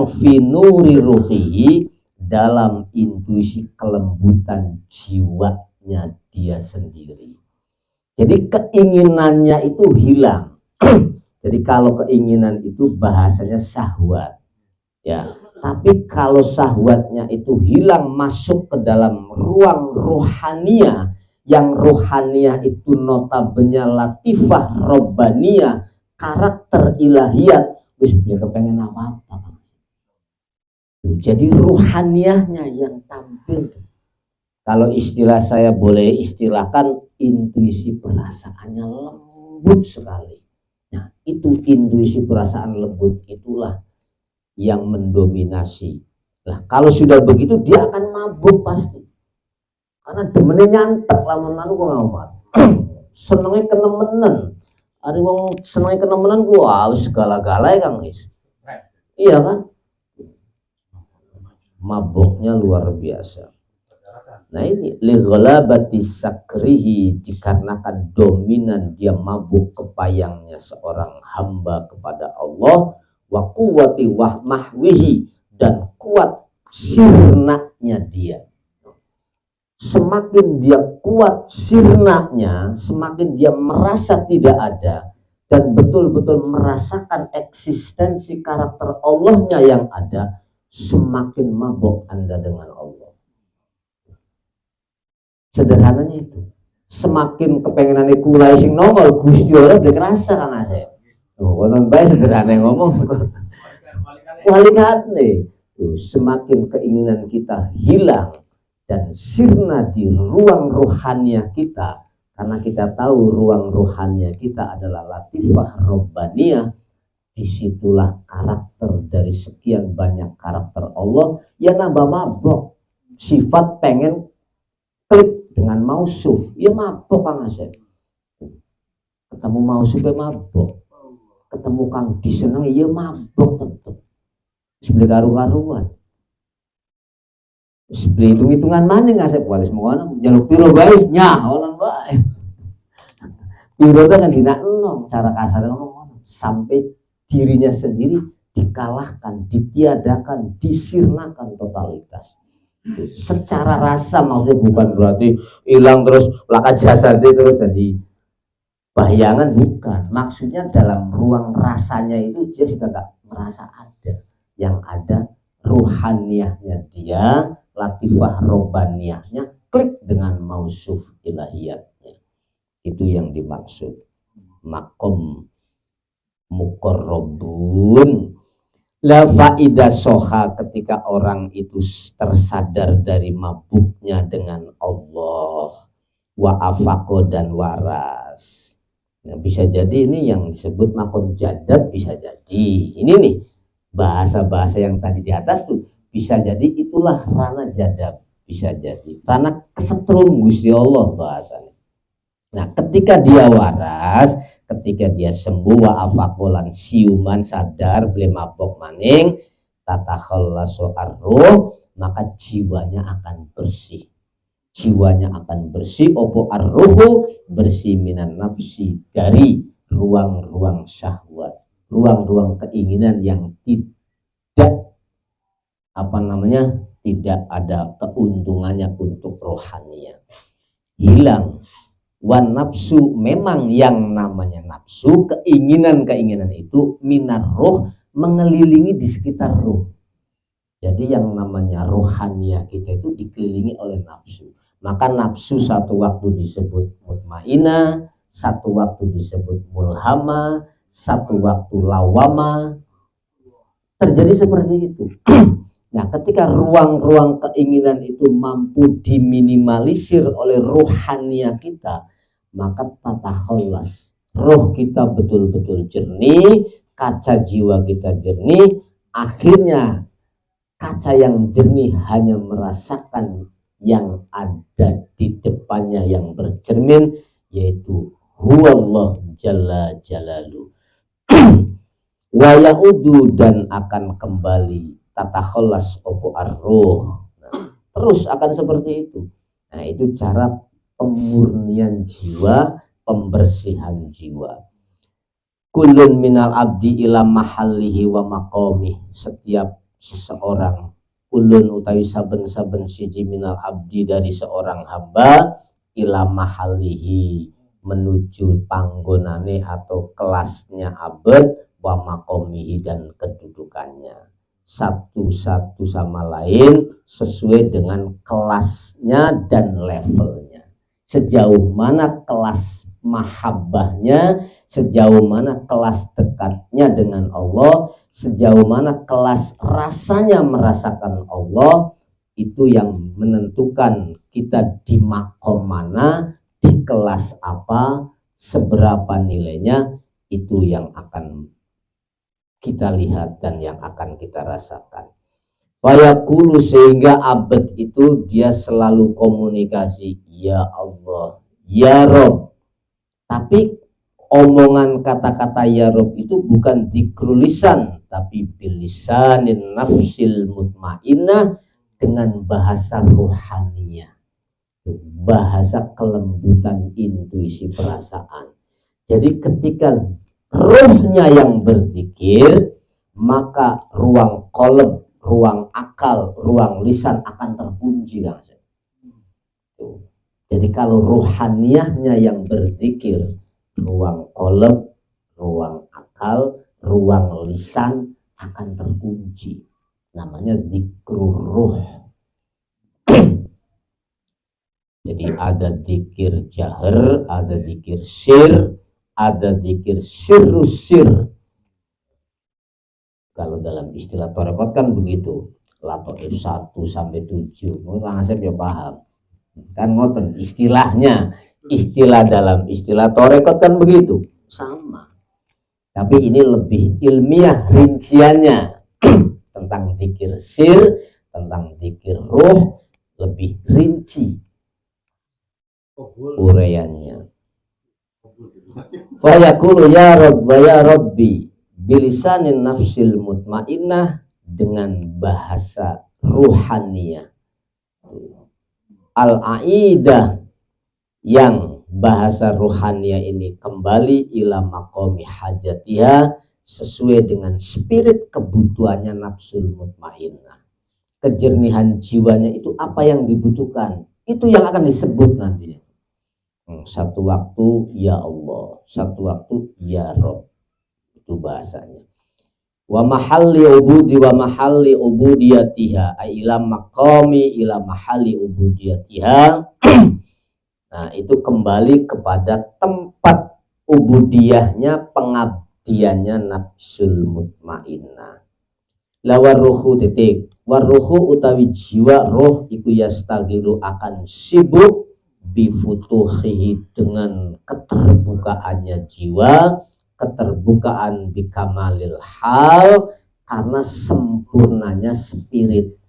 Speaker 1: finuri ruhihi, dalam intuisi kelembutan jiwanya dia sendiri. Jadi keinginannya itu hilang. Jadi kalau keinginan itu bahasanya syahwat, ya. Tapi kalau syahwatnya itu hilang, masuk ke dalam ruang rohania, yang rohania itu notabene latifah robbaniyah, karakter ilahiyat, wis dia kepengen apa-apa. Jadi ruhaniahnya yang tampil. Kalau istilah saya boleh istilahkan, intuisi perasaannya lembut sekali. Nah, itu intuisi perasaan lembut itulah yang mendominasi. Nah, kalau sudah begitu dia akan mabuk pasti. Karena demennya nyantek lamun anu kok ngamat. Senenge kenemenan. Ari wong senenge kenemenan gua wis segala-galanya Kang Is. Iya kan? Mabuknya luar biasa. Nah ini lighalabati sakrihi, dikarenakan dominan dia mabuk kepayangnya seorang hamba kepada Allah, wa quwwati wa mahwihi, dan kuat sirnanya dia. Semakin dia kuat sirnanya, semakin dia merasa tidak ada dan betul-betul merasakan eksistensi karakter Allahnya yang ada, semakin mabuk Anda dengan Allah. Sederhananya itu. Semakin kepengenane kula sing nongol Gusti Allah udah kerasa kan saya. Oh, konon bae sederhana ngomong. Walikane. Semakin keinginan kita hilang dan sirna di ruang rohania kita, karena kita tahu ruang rohania kita adalah latifah robbaniyah. Disitulah karakter dari sekian banyak karakter Allah yang nambah mabok. Sifat pengen klik dengan mausuf, ya mabok Kang Asep. Ketemu mausuf ya mabok, ketemu Kang disenengi ya mabok tetep. Sebeli karu-karuan, sebeli hitung-hitungan maning Asep, walis moana jaluk piro bae nyah orang bae. Piro kan dina enom, cara kasar ngomong sampai dirinya sendiri dikalahkan, ditiadakan, disirnakan totalitas. Secara rasa maksudnya bukan berarti hilang terus laka jasadnya terus jadi bayangan, bukan. Maksudnya dalam ruang rasanya itu dia sudah tak merasa ada. Yang ada ruhaniyahnya dia, latifah robbaniyahnya klik dengan mausuf ilahiyatnya. Itu yang dimaksud makom muqarrabun. La faidah soha, ketika orang itu tersadar dari mabuknya dengan Allah, wa afaqo, dan waras. Nah, bisa jadi ini yang disebut makom jadab, bisa jadi ini nih bahasa-bahasa yang tadi di atas tuh bisa jadi itulah rana jadab, bisa jadi rana kesetrum Gusti Allah bahasanya. Nah, ketika dia waras, ketika dia sembuh wa afakolan siuman sadar beli mabok maning tata khallasu arruh, maka jiwanya akan bersih. Jiwanya akan bersih opo arruhu, bersih minan nafsi, dari ruang-ruang syahwat, ruang-ruang keinginan yang tidak tidak ada keuntungannya untuk rohaninya, hilang. Wan nafsu, memang yang namanya nafsu, keinginan-keinginan itu minar roh, mengelilingi di sekitar roh. Jadi yang namanya rohania kita itu dikelilingi oleh nafsu. Maka nafsu satu waktu disebut mutmainah, satu waktu disebut mulhama, satu waktu lawama. Terjadi seperti itu. Nah, ketika ruang-ruang keinginan itu mampu diminimalisir oleh rohania kita, maka tata khalas, roh kita betul-betul jernih, kaca jiwa kita jernih, akhirnya kaca yang jernih hanya merasakan yang ada di depannya yang bercermin, yaitu huwallah jalla jalalu. Wa yaudu, dan akan kembali tata khalas opo arruh. Terus akan seperti itu. Nah, itu cara pemurnian jiwa, pembersihan jiwa. Kullun minal abdi ila mahallihi wa maqamih. Setiap seseorang, ulun utawi saben-saben siji minal abdi, dari seorang hamba, ila mahalihi, menuju panggonane atau kelasnya abad, wa maqamihi, dan kedudukannya, satu sama lain sesuai dengan kelasnya dan levelnya. Sejauh mana kelas mahabbahnya, sejauh mana kelas dekatnya dengan Allah, sejauh mana kelas rasanya merasakan Allah, itu yang menentukan kita di makom mana, di kelas apa, seberapa nilainya, itu yang akan kita lihat dan yang akan kita rasakan. Fayaqulu, sehingga abad itu dia selalu komunikasi, ya Allah, ya Rob. Tapi omongan kata-kata ya Rob itu bukan dzikrul lisan, tapi bilisanin nafsil mutmainnah, dengan bahasa rohaniah, bahasa kelembutan intuisi perasaan. Jadi ketika rohnya yang berzikir, maka ruang qalb, ruang akal, ruang lisan akan terkunci. Jadi kalau rohaniahnya yang berzikir, ruang qalb, ruang akal, ruang lisan akan terkunci. Namanya zikrul ruh. Jadi ada zikir jahar, ada zikir sir, ada zikir sirrus sir. Kalau dalam istilah tarekat kan begitu. Latoif 1 sampai 7. Orang Asep ya paham. Kan ngoten istilahnya. Istilah dalam istilah tarekat kan begitu. Sama. Tapi ini lebih ilmiah rinciannya. Tentang zikir sir, tentang zikir ruh, lebih rinci uraiannya. Fa yaqulu ya Rabb ya Rabbi bilisanin nafsil mutmainnah, dengan bahasa ruhaniyah al-aidah, yang bahasa ruhaniyah ini kembali ila maqami hajatiha, sesuai dengan spirit kebutuhannya nafsul mutmainnah. Kejernihan jiwanya itu apa yang dibutuhkan, itu yang akan disebut nantinya. Satu waktu ya Allah, satu waktu ya Rabb, itu bahasanya. Wa mahalli ubudi wa mahalli ubudiyatiha, ila maqami ila mahalli ubudiyatiha. Nah, itu kembali kepada tempat ubudiyahnya, pengabdiannya nafsul mutmainnah. La warruhu titik, warruhu utawi jiwa roh iku yastagilu akan sibuk bifutuhihi dengan keterbukaannya jiwa, keterbukaan bikamalil hal, karena sempurnanya spirit.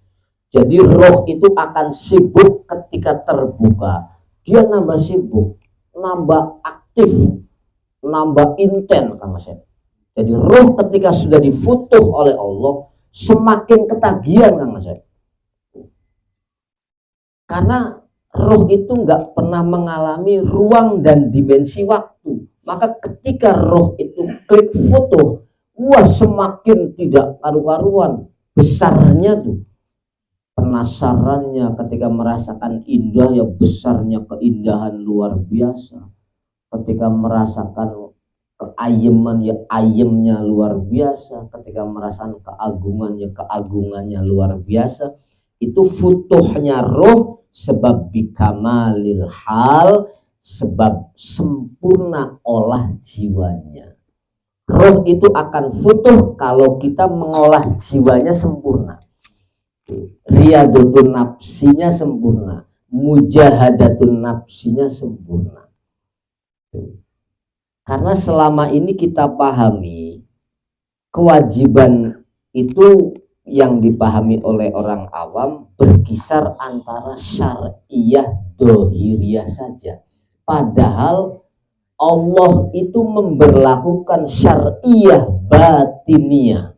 Speaker 1: Jadi roh itu akan sibuk ketika terbuka, dia nambah sibuk, nambah aktif, nambah inten, Kang Asep. Jadi roh ketika sudah difutuh oleh Allah semakin ketagihan, Kang Asep. Karena roh itu nggak pernah mengalami ruang dan dimensi waktu. Maka ketika roh itu klik futuh, wah semakin tidak karu-karuan besarnya tuh. Penasarannya ketika merasakan indah, ya besarnya keindahan luar biasa. Ketika merasakan keayeman, ya ayemnya luar biasa. Ketika merasakan keagungan, ya keagungannya luar biasa. Itu futuhnya roh, sebab bikamalil hal, sebab sempurna olah jiwanya. Roh itu akan futuh kalau kita mengolah jiwanya sempurna. Riyadatun nafsinya sempurna, mujahadatun nafsinya sempurna. Karena selama ini kita pahami kewajiban itu yang dipahami oleh orang awam berkisar antara syariah dohiriyah saja. Padahal Allah itu memberlakukan syariah batiniyah.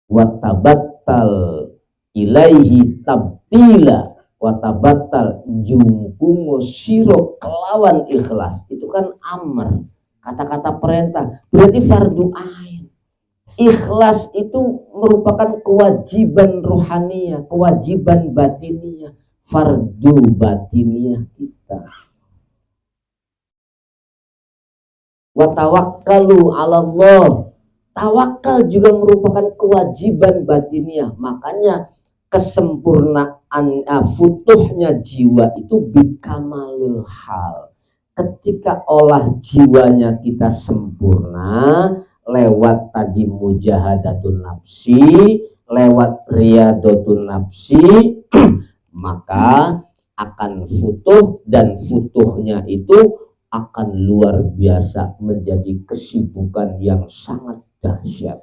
Speaker 1: Watabattal ilaihi tabtila, watabattal jungkungo siro kelawan ikhlas. Itu kan amr, kata-kata perintah, berarti fardu ain. Ikhlas itu merupakan kewajiban ruhaniyah, kewajiban batiniyah, fardu batiniyah kita. Watawakkalu 'ala Allah, tawakal juga merupakan kewajiban batiniah. Makanya kesempurnaan futuhnya jiwa itu bikamalil hal. Ketika olah jiwanya kita sempurna lewat tadi mujahadatun nafsi, lewat riyadatun nafsi, maka akan futuh, dan futuhnya itu akan luar biasa, menjadi kesibukan yang sangat dahsyat.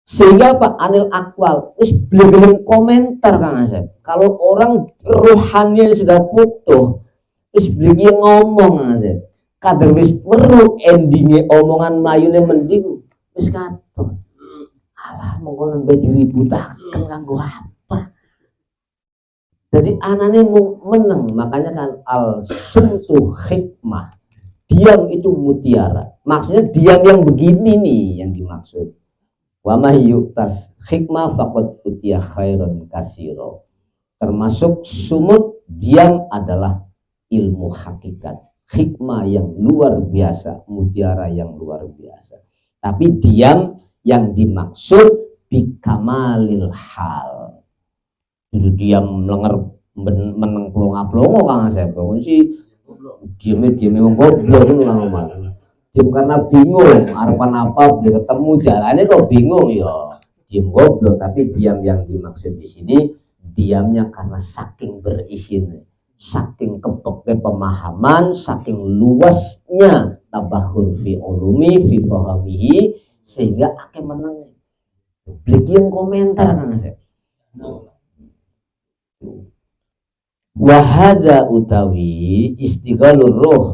Speaker 1: Sehingga Pak Anil Akwal wis belum komentar, Kang Asep. Kalau orang rohani sudah futuh, wis belum ngomong, Kang Asep. Kader wis weruh endingnya omongan Melayu mending wis katon. Alah monggo nembe diributaken kanggo apa? Jadi anaknya meneng, makanya kan al sumtu hikmah, diam itu mutiara. Maksudnya diam yang begini nih yang dimaksud. Wa may yu'tas hikmah faqad utiya khairan katsira. Termasuk sumut, diam adalah ilmu hakikat, hikmah yang luar biasa, mutiara yang luar biasa. Tapi diam yang dimaksud bikamalil hal. Itu diam melenger meneng plonga-plongo Kang Asep. Si diam wong goblok ngono Kang Omar. Diam karena bingung arepan apa, beli ketemu jalannya kok bingung ya. Diam goblok, tapi diam yang dimaksud di sini diamnya karena saking berisin, saking kepeke pemahaman, saking luasnya tabakhur fi ulumi fi fahamihi, sehingga akeh meneng. Beli yang komentar Kang Asep. Wahada utawi istighalur ruh,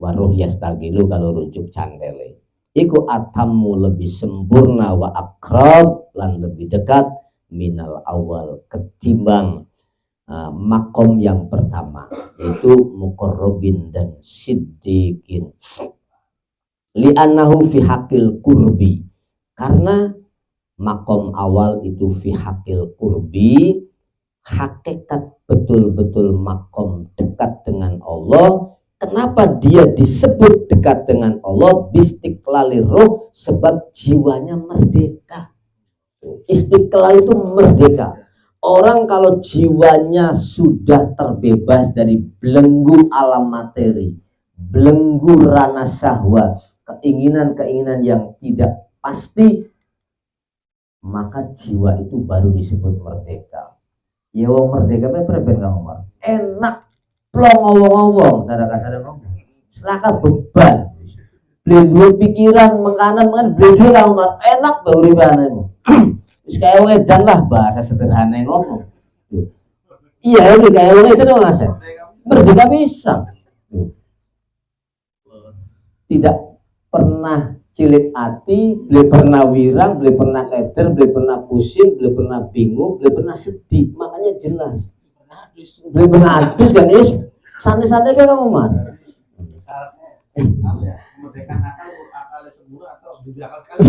Speaker 1: waruh yastagilu kalau rujuk cantele, iku atamu lebih sempurna wa akrab lan lebih dekat minal awal ketimbang makom yang pertama, yaitu muqarrabin dan siddiqin. Li'annahu fi hakil kurbi, karena makom awal itu fi hakil kurbi, hakikat betul-betul makom dekat dengan Allah. Kenapa dia disebut dekat dengan Allah? Bistiqlalir roh, sebab jiwanya merdeka. Istiqlal itu merdeka. Orang kalau jiwanya sudah terbebas dari belenggu alam materi, belenggu ranah syahwat, keinginan-keinginan yang tidak pasti, maka jiwa itu baru disebut merdeka. Ya wong merdeka pe preben Kang Umar. Enak plong ngomong-ngomong, cara kasar ngomong. Selaka beban. Beli pikiran mengkanan beli Kang Umar. Enak bae uripane. Wis kaya wong edan lah bahasa sederhana ngomong. Iya, udah kayak wong itu dong Asep. Merdeka bisa. Tidak pernah cilik hati, beli pernah wirang, beli pernah keder, beli pernah pusing, beli pernah bingung, beli pernah sedih. Makanya jelas. Beli pernah adus kan ya, santai-santai kan kamu mah.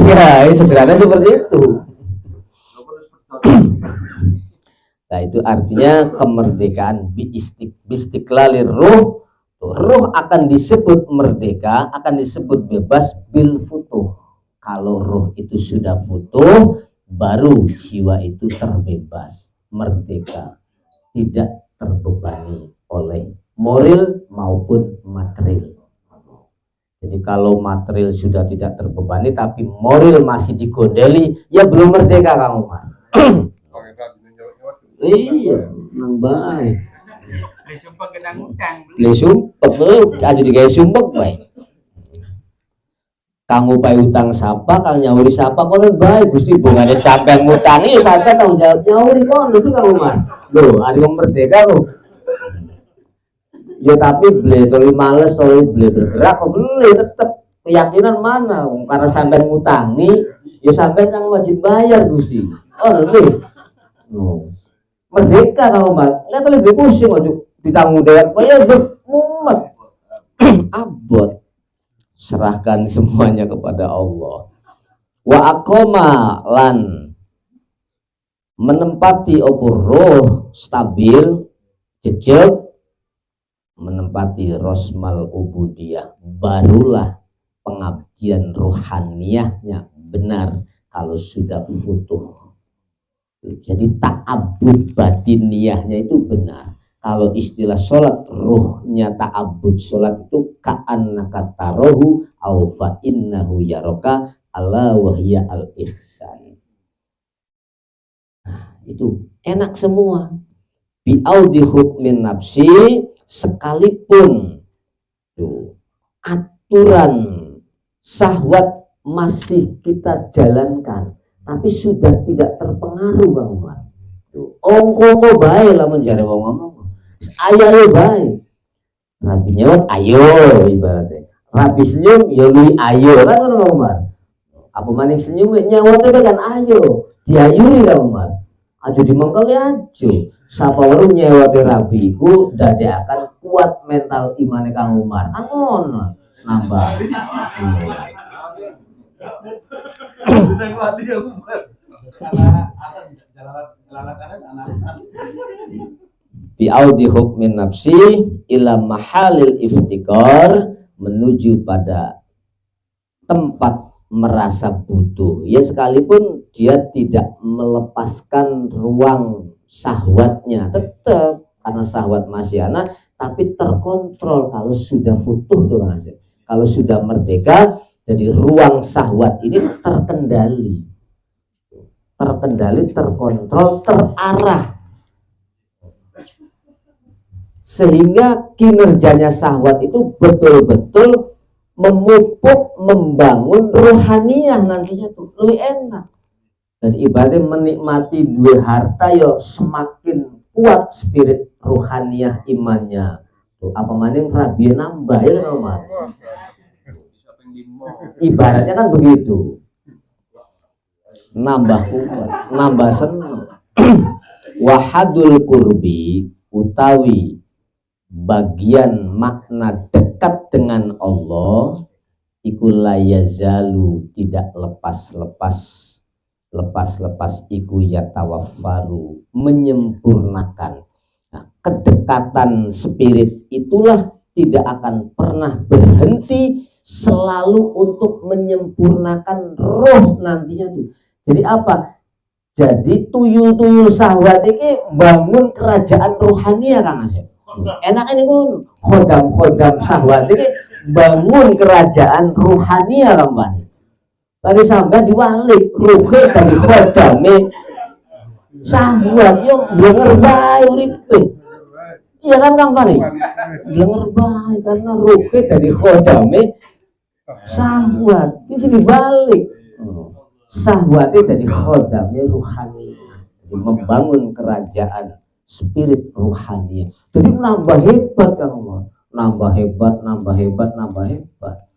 Speaker 1: Ya, sederhana seperti itu. Nah itu artinya kemerdekaan biistiklalir ruh. Ruh akan disebut merdeka, akan disebut bebas bil futuh. Kalau ruh itu sudah futuh, baru jiwa itu terbebas, merdeka, tidak terbebani oleh moral maupun material. Jadi kalau material sudah tidak terbebani, tapi moral masih digondeli, ya belum merdeka Kang Umar. Iya, nang baik. Beli sumpah genang utang. Beli sumpah, aja digawe sumpah bae. Kamu pay utang sapa, kang nyauri sapa kono bae Gusti bongane sampean ngutangi ya sampean tanggung jawab nyauri kono itu Kang Umar. Lho, ari wong merdeka kok. Ya tapi beli toli males, toli beli bergerak kok beli tetep keyakinan mana karena sampean ngutangi ya sampean kang wajib bayar Gusti. Oh, lho. No. Merdeka Kang Umar, nggak lebih pusing ojo ditanggung jawab, ya mumet, abot, serahkan semuanya kepada Allah. Wa aqoma lan menempati opur roh stabil, jejak, menempati rosmal ubudiyah, barulah pengabdian rohaniyahnya benar kalau sudah futuh. Jadi ta'abbud batiniyahnya itu benar. Kalau istilah sholat ruhnya ta'abbud sholat itu ka'annaka tarohu au fa innahu yaraka ala wahya al-ihsan. Nah, itu enak semua. Bi'audi hukmin nafsi sekalipun tuh, aturan syahwat masih kita jalankan tapi sudah tidak terpengaruh Bang Umar. Ongko bae lamun jare wong ngomong. Ayo bae. Rabi nyewot ayo ibaratnya. Rabi senyum ya lui ayo kan ngono Bang Umar. Apa maning senyum nyewot kan ayo. Diayuri Bang Umar. Ajo dimengkel ya ajo. Sapa weruh nyewote rabi iku akan kuat mental imane Kang Umar. Kan ngono. Nambah. Bi'audi hukmin nafsi ila mahalil iftikar, menuju pada tempat merasa butuh. Ya sekalipun dia tidak melepaskan ruang syahwatnya, tetap karena syahwat masih ada, tapi terkontrol kalau sudah futuh tuh Mas. Kalau sudah merdeka, jadi ruang syahwat ini terkendali, terkontrol, terarah, sehingga kinerjanya syahwat itu betul-betul memupuk, membangun rohaniyah nantinya tuh lebih enak. Dan ibaratnya menikmati dua harta yo semakin kuat spirit rohaniyah imannya. Tuh, apa maning rabi nambah ya Mas. Ibaratnya kan begitu, nambah kuat, nambah seneng. Wahadul kurbi utawi bagian makna dekat dengan Allah iku la yazalu, tidak lepas iku yatawaffaru, menyempurnakan. Nah, kedekatan spirit itulah tidak akan pernah berhenti, selalu untuk menyempurnakan roh nantinya tuh. Jadi apa? Jadi tuyul-tuyul syahwat ini bangun kerajaan rohani ya Kang Asep. Enak ini kan khodam syahwat ini bangun kerajaan rohani ya Kang Bani. Tadi sampai diwalik ruhe dari khodame Syahwat yo blenger bae uripe. Iya kan Kang Fani? Blenger bae karena ruhe dari khodame syahwat. Ini dibalik. Syahwatnya dari khodame ruhani. Jadi membangun kerajaan spirit ruhani. Jadi nambah hebat Kang Fani. Nambah hebat, nambah hebat, nambah hebat.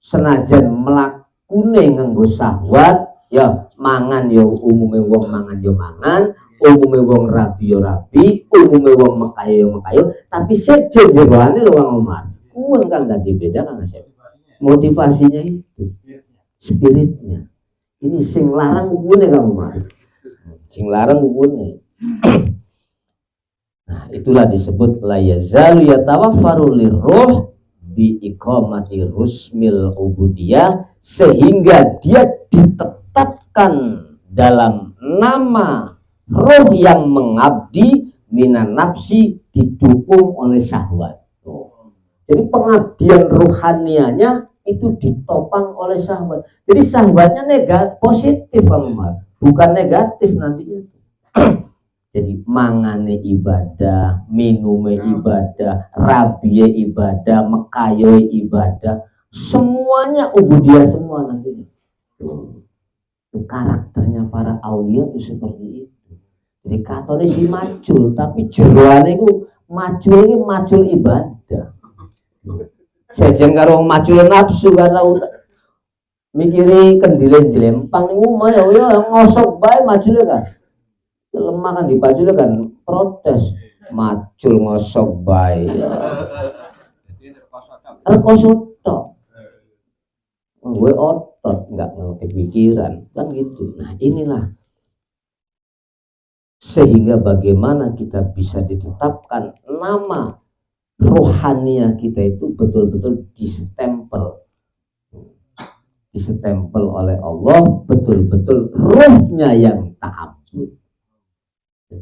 Speaker 1: Senajan melakune nganggo syahwat, ya mangan ya umume wong mangan ya mangan, umume wong rabi ya rabi, umume wong mekayo ya mekayo, tapi sejen jeroane lho Kang Omar. Kuwi kan tadi beda kan Asep. Motivasinya itu, spiritnya. Ini sing larang ukune Kang Omar. Sing larang ukune. Nah, itulah disebut la yazalu yatawaffaru lirruh bi iqamati rusmil ubudiyah, sehingga dia ditetapkan dalam nama roh yang mengabdi minan nafsi, didukung oleh syahwat. Jadi pengabdian rohanianya itu ditopang oleh syahwat. Jadi syahwatnya negatif, positif bukan negatif nantinya. Jadi mangane ibadah, minume ibadah, rabiye ibadah, mekayo ibadah, semuanya ubudiyah semua nantinya. Karakternya para aulia itu seperti itu. Jadi katone si macul, tapi jeroane iku macul ibadah. Sejen karo macul nafsu karena mikiri kendile glempang niku mah ya ngosok bae macule kan. Lemah kan dibaju kan protes macul ngosok bae rekosotok gue otot nggak ngerti pikiran kan gitu. Nah inilah sehingga bagaimana kita bisa ditetapkan nama rohania kita itu betul-betul disestempel oleh Allah, betul-betul ruhnya yang ta'abbud.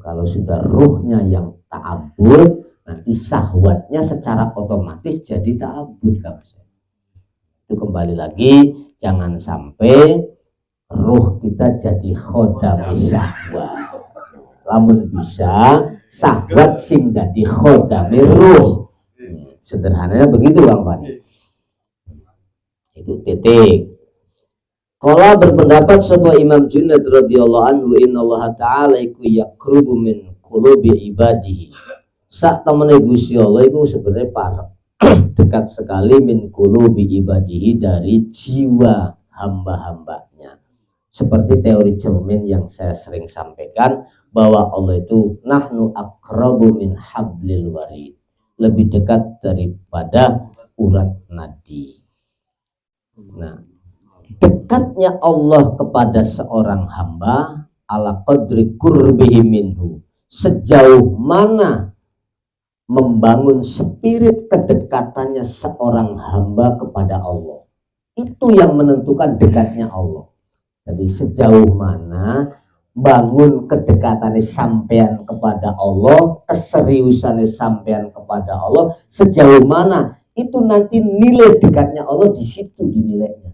Speaker 1: Kalau sudah ruhnya yang ta'abbud, nanti syahwatnya secara otomatis jadi ta'abbud. Itu kembali lagi, jangan sampai ruh kita jadi khodam syahwat. Lamun bisa syahwat sing dadi khodam ruh. Sederhananya begitu Bang Fani. Itu titik. Kala berpendapat sebuah Imam Junaid radhiyallahu anhu, innallaha ta'ala iku yaqrubu min qulubi ibadihi. Sak temene Gusti Allah iku sebenarnya parek dekat sekali min qulubi ibadihi, dari jiwa hamba-hambanya. Seperti teori cermin yang saya sering sampaikan bahwa Allah itu nahnu aqrabu min hablil warid, lebih dekat daripada urat nadi. Nah, dekatnya Allah kepada seorang hamba ala qadri qurbihi minhu, sejauh mana membangun spirit kedekatannya seorang hamba kepada Allah, itu yang menentukan dekatnya Allah. Jadi sejauh mana bangun kedekatannya sampean kepada Allah, keseriusannya sampean kepada Allah, sejauh mana itu nanti nilai dekatnya Allah di situ dinilainya.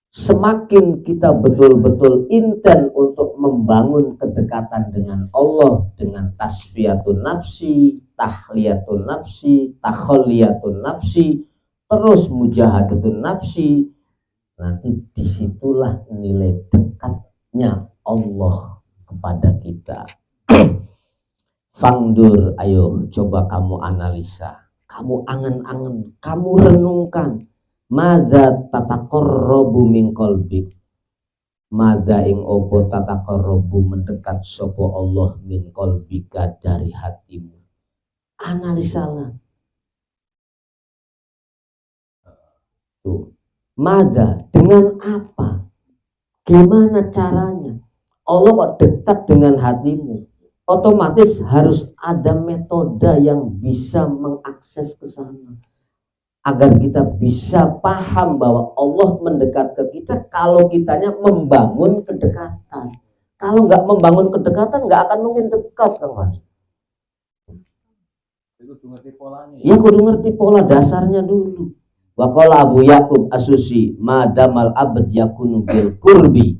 Speaker 1: Semakin kita betul-betul intent untuk membangun kedekatan dengan Allah dengan tasfiyatun nafsi, tahliyatun nafsi, takhalliyatun nafsi, terus mujahadatun nafsi, nanti disitulah nilai dekatnya Allah kepada kita. Fangdur, ayo coba kamu analisa, kamu angen-angen, kamu renungkan. Madza tataqarrabu min qalbik, madza ing opo tataqarrabu mendekat sopo Allah min qalbika dari hatimu. Analisalah tuh, madza dengan apa, gimana caranya Allah kok dekat dengan hatimu. Otomatis harus ada metode yang bisa mengakses ke sana, agar kita bisa paham bahwa Allah mendekat ke kita kalau kitanya membangun kedekatan. Kalau nggak membangun kedekatan nggak akan mungkin dekat, Kang Fani. Ya kudu ngerti pola dasarnya dulu. Wa qala Abu Yaqub As-Susi, madamal abd yakunu bil qurbi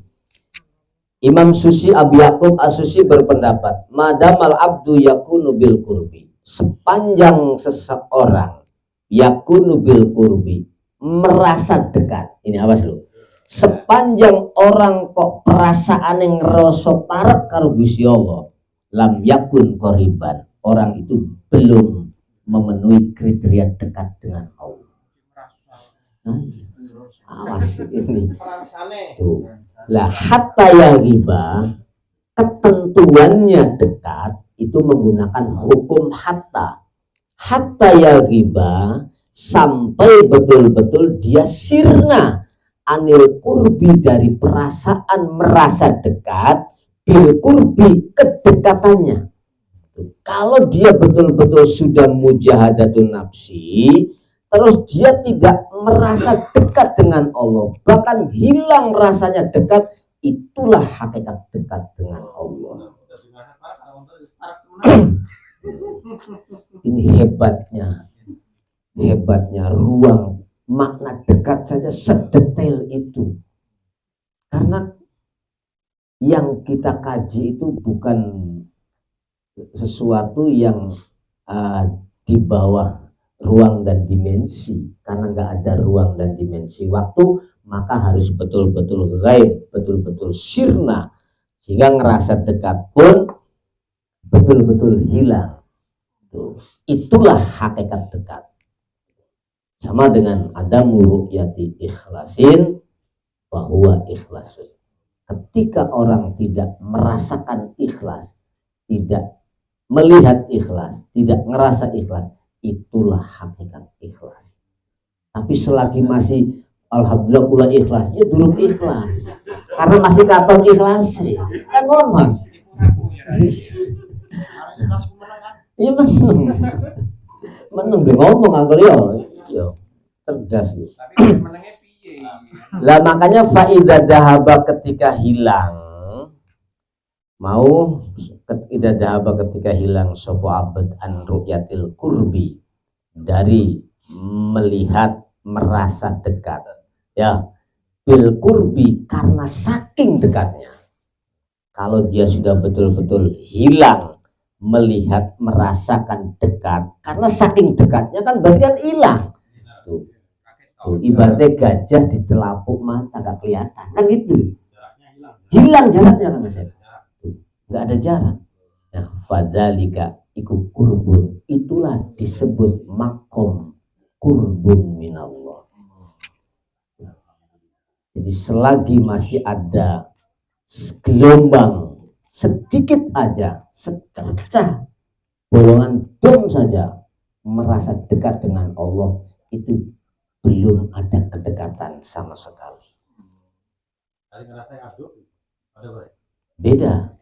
Speaker 1: Imam Susi Abi Yaqub As-Susi berpendapat, madamal abdu yakunu bil qurbi, sepanjang seseorang yakunu bil qurbi, merasa dekat. Ini awas lu. Sepanjang orang kok perasaan yang ngerasa parek karo Gusti Allah, lam yakun qoriban, orang itu belum memenuhi kriteria dekat dengan Allah. Awas ini. Tuh. Lah hatta ya riba, ketentuannya dekat itu menggunakan hukum hatta. Hatta ya riba, sampai betul-betul dia sirna anil kurbi, dari perasaan merasa dekat, bil kurbi, kedekatannya. Kalau dia betul-betul sudah mujahadatun nafsi, terus dia tidak merasa dekat dengan Allah, bahkan hilang rasanya dekat, itulah hakikat dekat dengan Allah. Ini hebatnya ruang makna dekat saja sedetail itu. Karena yang kita kaji itu bukan sesuatu yang di bawah ruang dan dimensi. Karena nggak ada ruang dan dimensi waktu, maka harus betul-betul gaib, betul-betul sirna, sehingga ngerasa dekat pun betul-betul hilang. Itulah hakikat dekat. Sama dengan adamu ru'yati ikhlasin bahwa ikhlasun. Ketika orang tidak merasakan ikhlas, tidak melihat ikhlas, tidak ngerasa ikhlas, itulah hakikat ikhlas. Tapi selagi masih alhamdulillah kula ikhlas, ya durung ikhlas. Karena masih katon ikhlas sih. Kan ngomong. Iya meneng ngomong angker yo cerdas yo. Lah makanya faida dahaba, ketika hilang, mau ida dahaba ketika hilang sopo abad an ru'yatil kurbi, dari melihat merasa dekat, ya bil kurbi, karena saking dekatnya. Kalau dia sudah betul-betul hilang melihat merasakan dekat, karena saking dekatnya kan berarti kan hilang. Tuh, ibaratnya gajah di telapuk mata gak kelihatan, kan itu hilang jaraknya kan Mas. Nggak ada jarak. Nah, fadzalika iku kurbun, itulah disebut makom kurbun minallah. Jadi selagi masih ada gelombang sedikit aja, secercah bolongan dom saja merasa dekat dengan Allah, itu belum ada kedekatan sama sekali. Beda.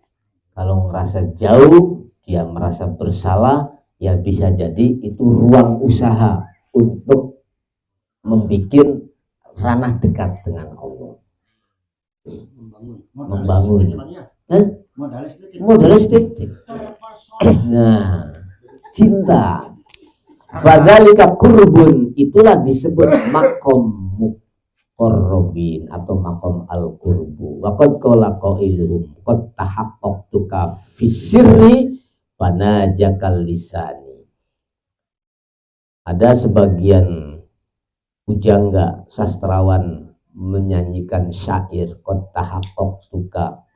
Speaker 1: Kalau merasa jauh, dia merasa bersalah, ya bisa jadi itu ruang usaha untuk membuat ranah dekat dengan Allah. Membangun. Modalistik. Nah, cinta. Fadzalika kurbun, itulah disebut makom muqarrabin atau makom al-qurbu. Wa qad qala qailuhum qad tahaqqaqtuka fi sirri fanajakal lisani. Ada sebagian pujangga sastrawan menyanyikan syair qad tahaqqaqtuka,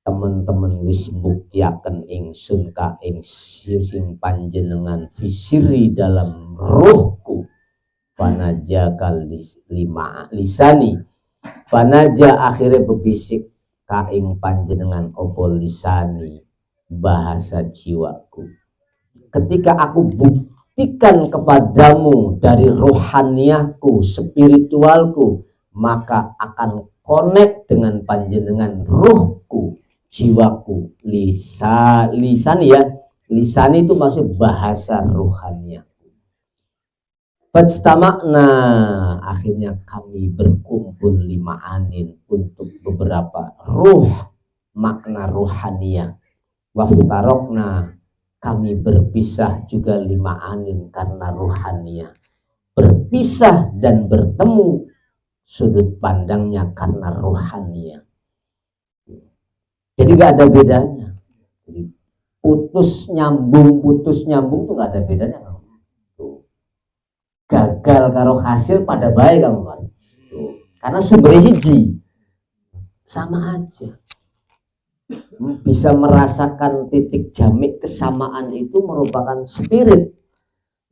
Speaker 1: teman-teman wis buktiaken ingsun ka ing sing panjenengan fisiri dalam rohku, fanaja kalis lima lisani, fanaja akhirnya bebisik ka ing panjenengan opo lisani, bahasa jiwaku. Ketika aku buktikan kepadamu dari rohaniahku, spiritualku, maka akan connect dengan panjenengan rohku, jiwaku. Lisani ya, lisani itu maksud bahasa rohaniah. Fajtama'na, akhirnya kami berkumpul lima anin untuk beberapa ruh makna rohaniah. Waftarokna, kami berpisah juga lima anin karena rohaniah. Berpisah dan bertemu sudut pandangnya karena rohaniah.
Speaker 2: Jadi nggak ada bedanya. Jadi, putus nyambung tuh nggak ada bedanya. Gagal karo hasil pada baik kamu, karena sumbernya hiji, sama aja. Bisa merasakan titik jamik kesamaan itu merupakan spirit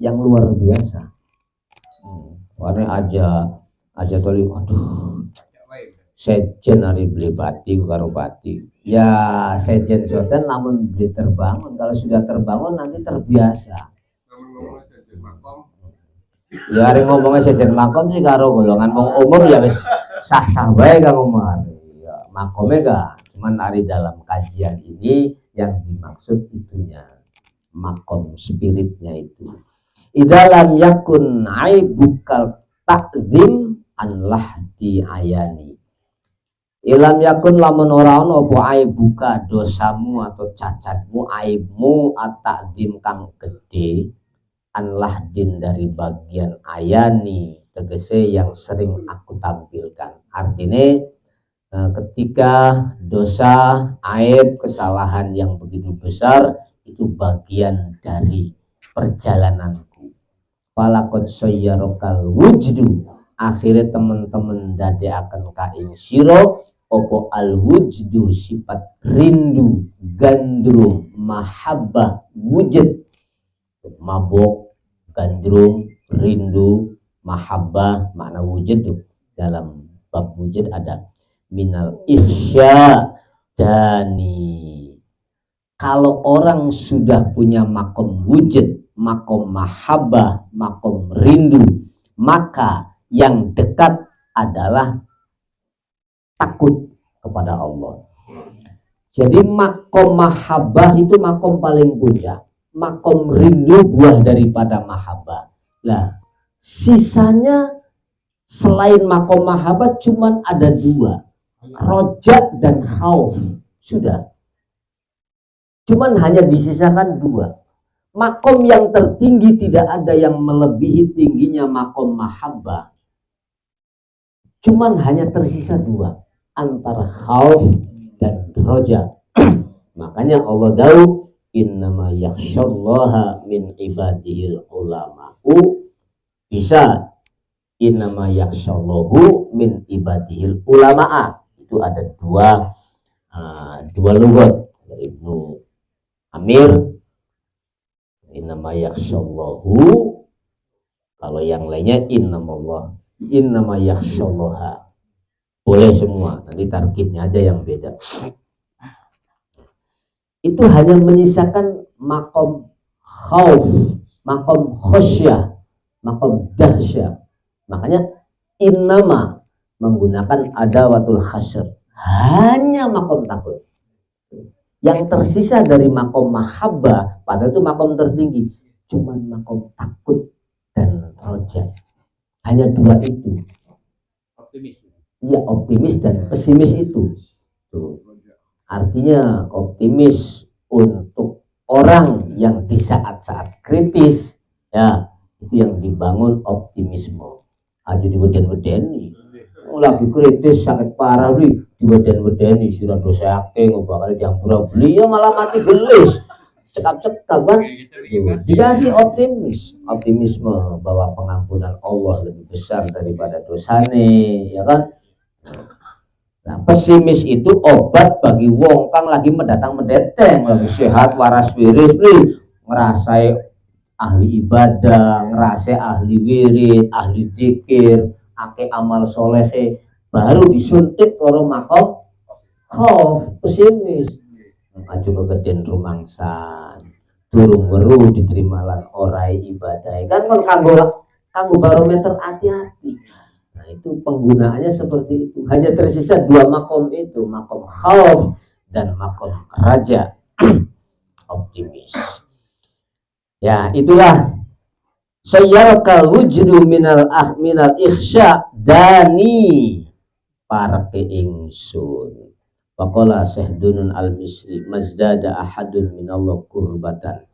Speaker 2: yang luar biasa. Warna aja toli, aduh, sejen hari beli pati karo pati. Ya sejen soten namun beli terbangun. Kalau sudah terbangun nanti terbiasa. Ya hari ngomongnya sejen makom sih karo golongan wong umur ya wis sah-sah bae Kang Umar. Ya makomnya gak, cuman hari dalam kajian ini yang dimaksud itunya makom spiritnya itu. Idalam yakun aibukal takzim anlah di ayani. Ilam yakun lamun ora ana apa aibuka dosamu atau cacatmu, aibmu at-takzim kang gede, anlah din dari bagian ayani, tegese yang sering aku tampilkan. Artinya ketika dosa, aib, kesalahan yang begitu besar itu bagian dari perjalananku. Falakot sayyarokal wujdu, akhirnya teman-teman dade akan kaing siro opo al wujdu sifat rindu, gandrung, mahabbah, wujud, mabok, gandrung, rindu, mahabbah, makna wujud tuh. Dalam bab wujud ada minal ihsya dani. Kalau orang sudah punya makom wujud, makom mahabbah, makom rindu, maka yang dekat adalah takut kepada Allah. Jadi makom mahabbah itu makom paling puncak, makom rindu buah daripada mahabbah. Nah, sisanya selain makom mahabbah cuman ada dua, roja dan khauf. Sudah, cuman hanya disisakan dua. Makom yang tertinggi tidak ada yang melebihi tingginya makom mahabbah. Cuman hanya tersisa dua, antara khauf dan roja. Makanya Allah tahu innama yakhsyallaha min ibadihil ulama'u, bisa innama yakhsyallahu min ibadihil ulama'a. Itu ada dua lugat Ibnu Amir, innama yakhsyallahu, kalau yang lainnya innama yakhsyallaha. Boleh semua, nanti tarkibnya aja yang beda. Itu hanya menyisakan makom khauf, makom khosyah, makom dahsyah. Makanya innama menggunakan adawatul hasr, hanya makom takut. Yang tersisa dari makom mahabbah, padahal itu makom tertinggi, cuman makom takut dan roja. Hanya dua itu. Optimis. Iya, optimis dan pesimis itu. Tuh. Artinya optimis untuk orang yang di saat-saat kritis, ya itu yang dibangun optimisme. Aja diweden-wedeni, lagi kritis sakit parah nih, diweden-wedeni sudah dosa akeh bakal diampura beli, ya malah mati gelis, cekap-cekap kan. Dikasih optimisme bahwa pengampunan Allah lebih besar daripada dosane, ya kan. Nah, pesimis itu obat bagi wong kang lagi mendatang mendeteng, lagi sehat waras wiris nih, ngerasai ahli ibadah, ngerasai ahli wirid, ahli zikir, ake amal solehe, baru disuntik karo makom khauf, pesimis. Maju kegedean rumangsan, durung weruh diterima lan orai ibadah. Kan kanggo barometer hati-hati. Nah, itu penggunaannya seperti itu. Hanya tersisa dua makom itu, makom khauf dan makom raja, optimis. Ya, itulah sayyarkal wujdu minal ikhsya dani parake ingsun. Faqala Syekh Dunun al-Misri mazdada ahadun minallah kurbatan.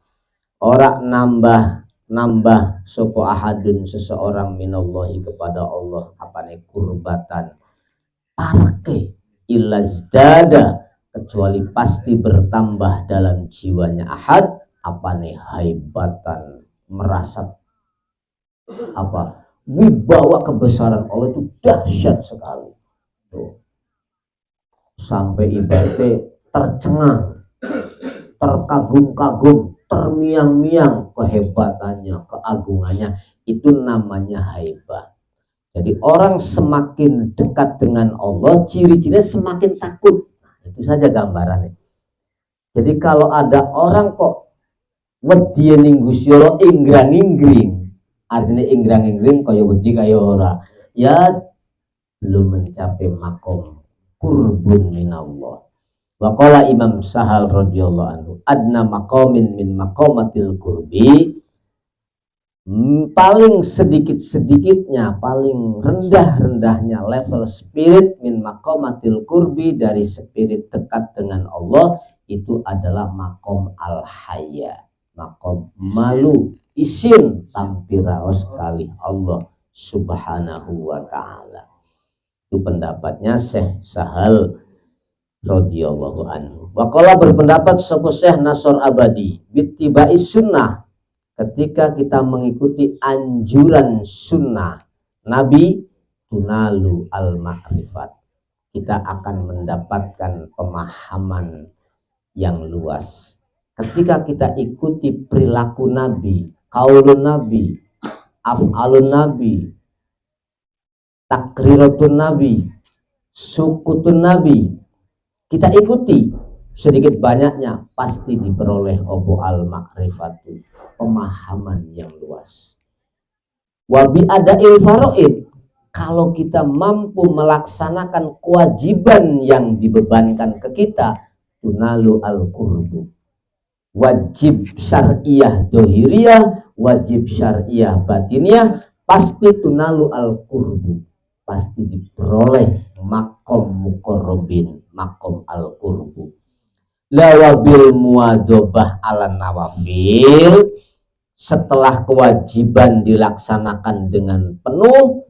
Speaker 2: Ora nambah sopo ahadun seseorang minallahi kepada Allah apane kurbatan parake ilazdada, kecuali pasti bertambah dalam jiwanya ahad apa nih, haibatan, merasa apa, wibawa kebesaran Allah itu dahsyat sekali tuh. Sampai ibaratnya tercengang, terkagum-kagum, termiang-miang kehebatannya, keagungannya, itu namanya haibah. Jadi orang semakin dekat dengan Allah, ciri-cirinya semakin takut. Itu saja gambarannya. Jadi kalau ada orang kok wedi ning Gusti Allah inggrang-inggring, artinya inggrang-inggring kaya wedi kaya ora, ya belum mencapai makom qurbun minallah. Wa qala Imam Sahal radhiyallahu anhu, adna maqamin min maqamatil qurbi, paling sedikit-sedikitnya, paling rendah-rendahnya level spirit min maqamatil qurbi, dari spirit dekat dengan Allah, itu adalah makom al-haya, makom malu isin tampiraos kali Allah subhanahu wa ta'ala. Itu pendapatnya Syekh Sahal radhiyallahu anhu. Waqala berpendapat sapa Syekh Nasr Abadi, bittibai sunnah, ketika kita mengikuti anjuran sunnah Nabi, tunalu al-ma'rifat, kita akan mendapatkan pemahaman yang luas. Ketika kita ikuti perilaku Nabi, qaulun Nabi, af'alun Nabi, takriratun Nabi, sukutun Nabi, kita ikuti sedikit banyaknya, pasti diperoleh obo al-ma'rifatu, pemahaman yang luas. Wabi ada ilfaroid, kalau kita mampu melaksanakan kewajiban yang dibebankan ke kita, tunalu al-qurbu, wajib syariah dohiriyah, wajib syariah batiniyah, pasti tunalu al-qurbu, pasti diperoleh makom muqarrabin, makom al-qurbu. Lawabil muadobah ala nawafil, setelah kewajiban dilaksanakan dengan penuh,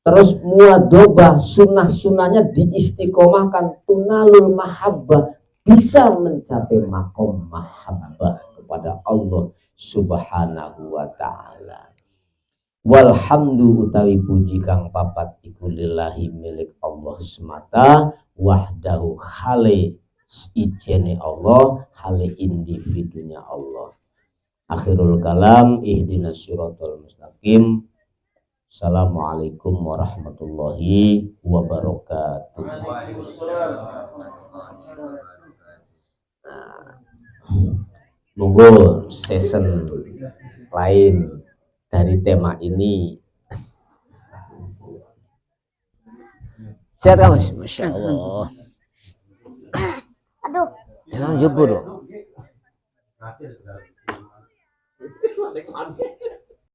Speaker 2: terus muadobah, sunnah-sunnahnya diistiqomahkan, tunalul mahabbah, bisa mencapai makom mahabbah kepada Allah subhanahu wa ta'ala. Walhamdu utawi puji kang papat iku lillahi milik Allah semata, wahdahu khali ijene Allah, hale individunya Allah. Akhirul kalam, ihdinas siratal mustaqim. Assalamualaikum warahmatullahi wabarakatuh. Monggo season lain dari tema ini. Sehat kan Mas? Masya Allah.
Speaker 3: Aduh.
Speaker 2: Jangan jebur dong.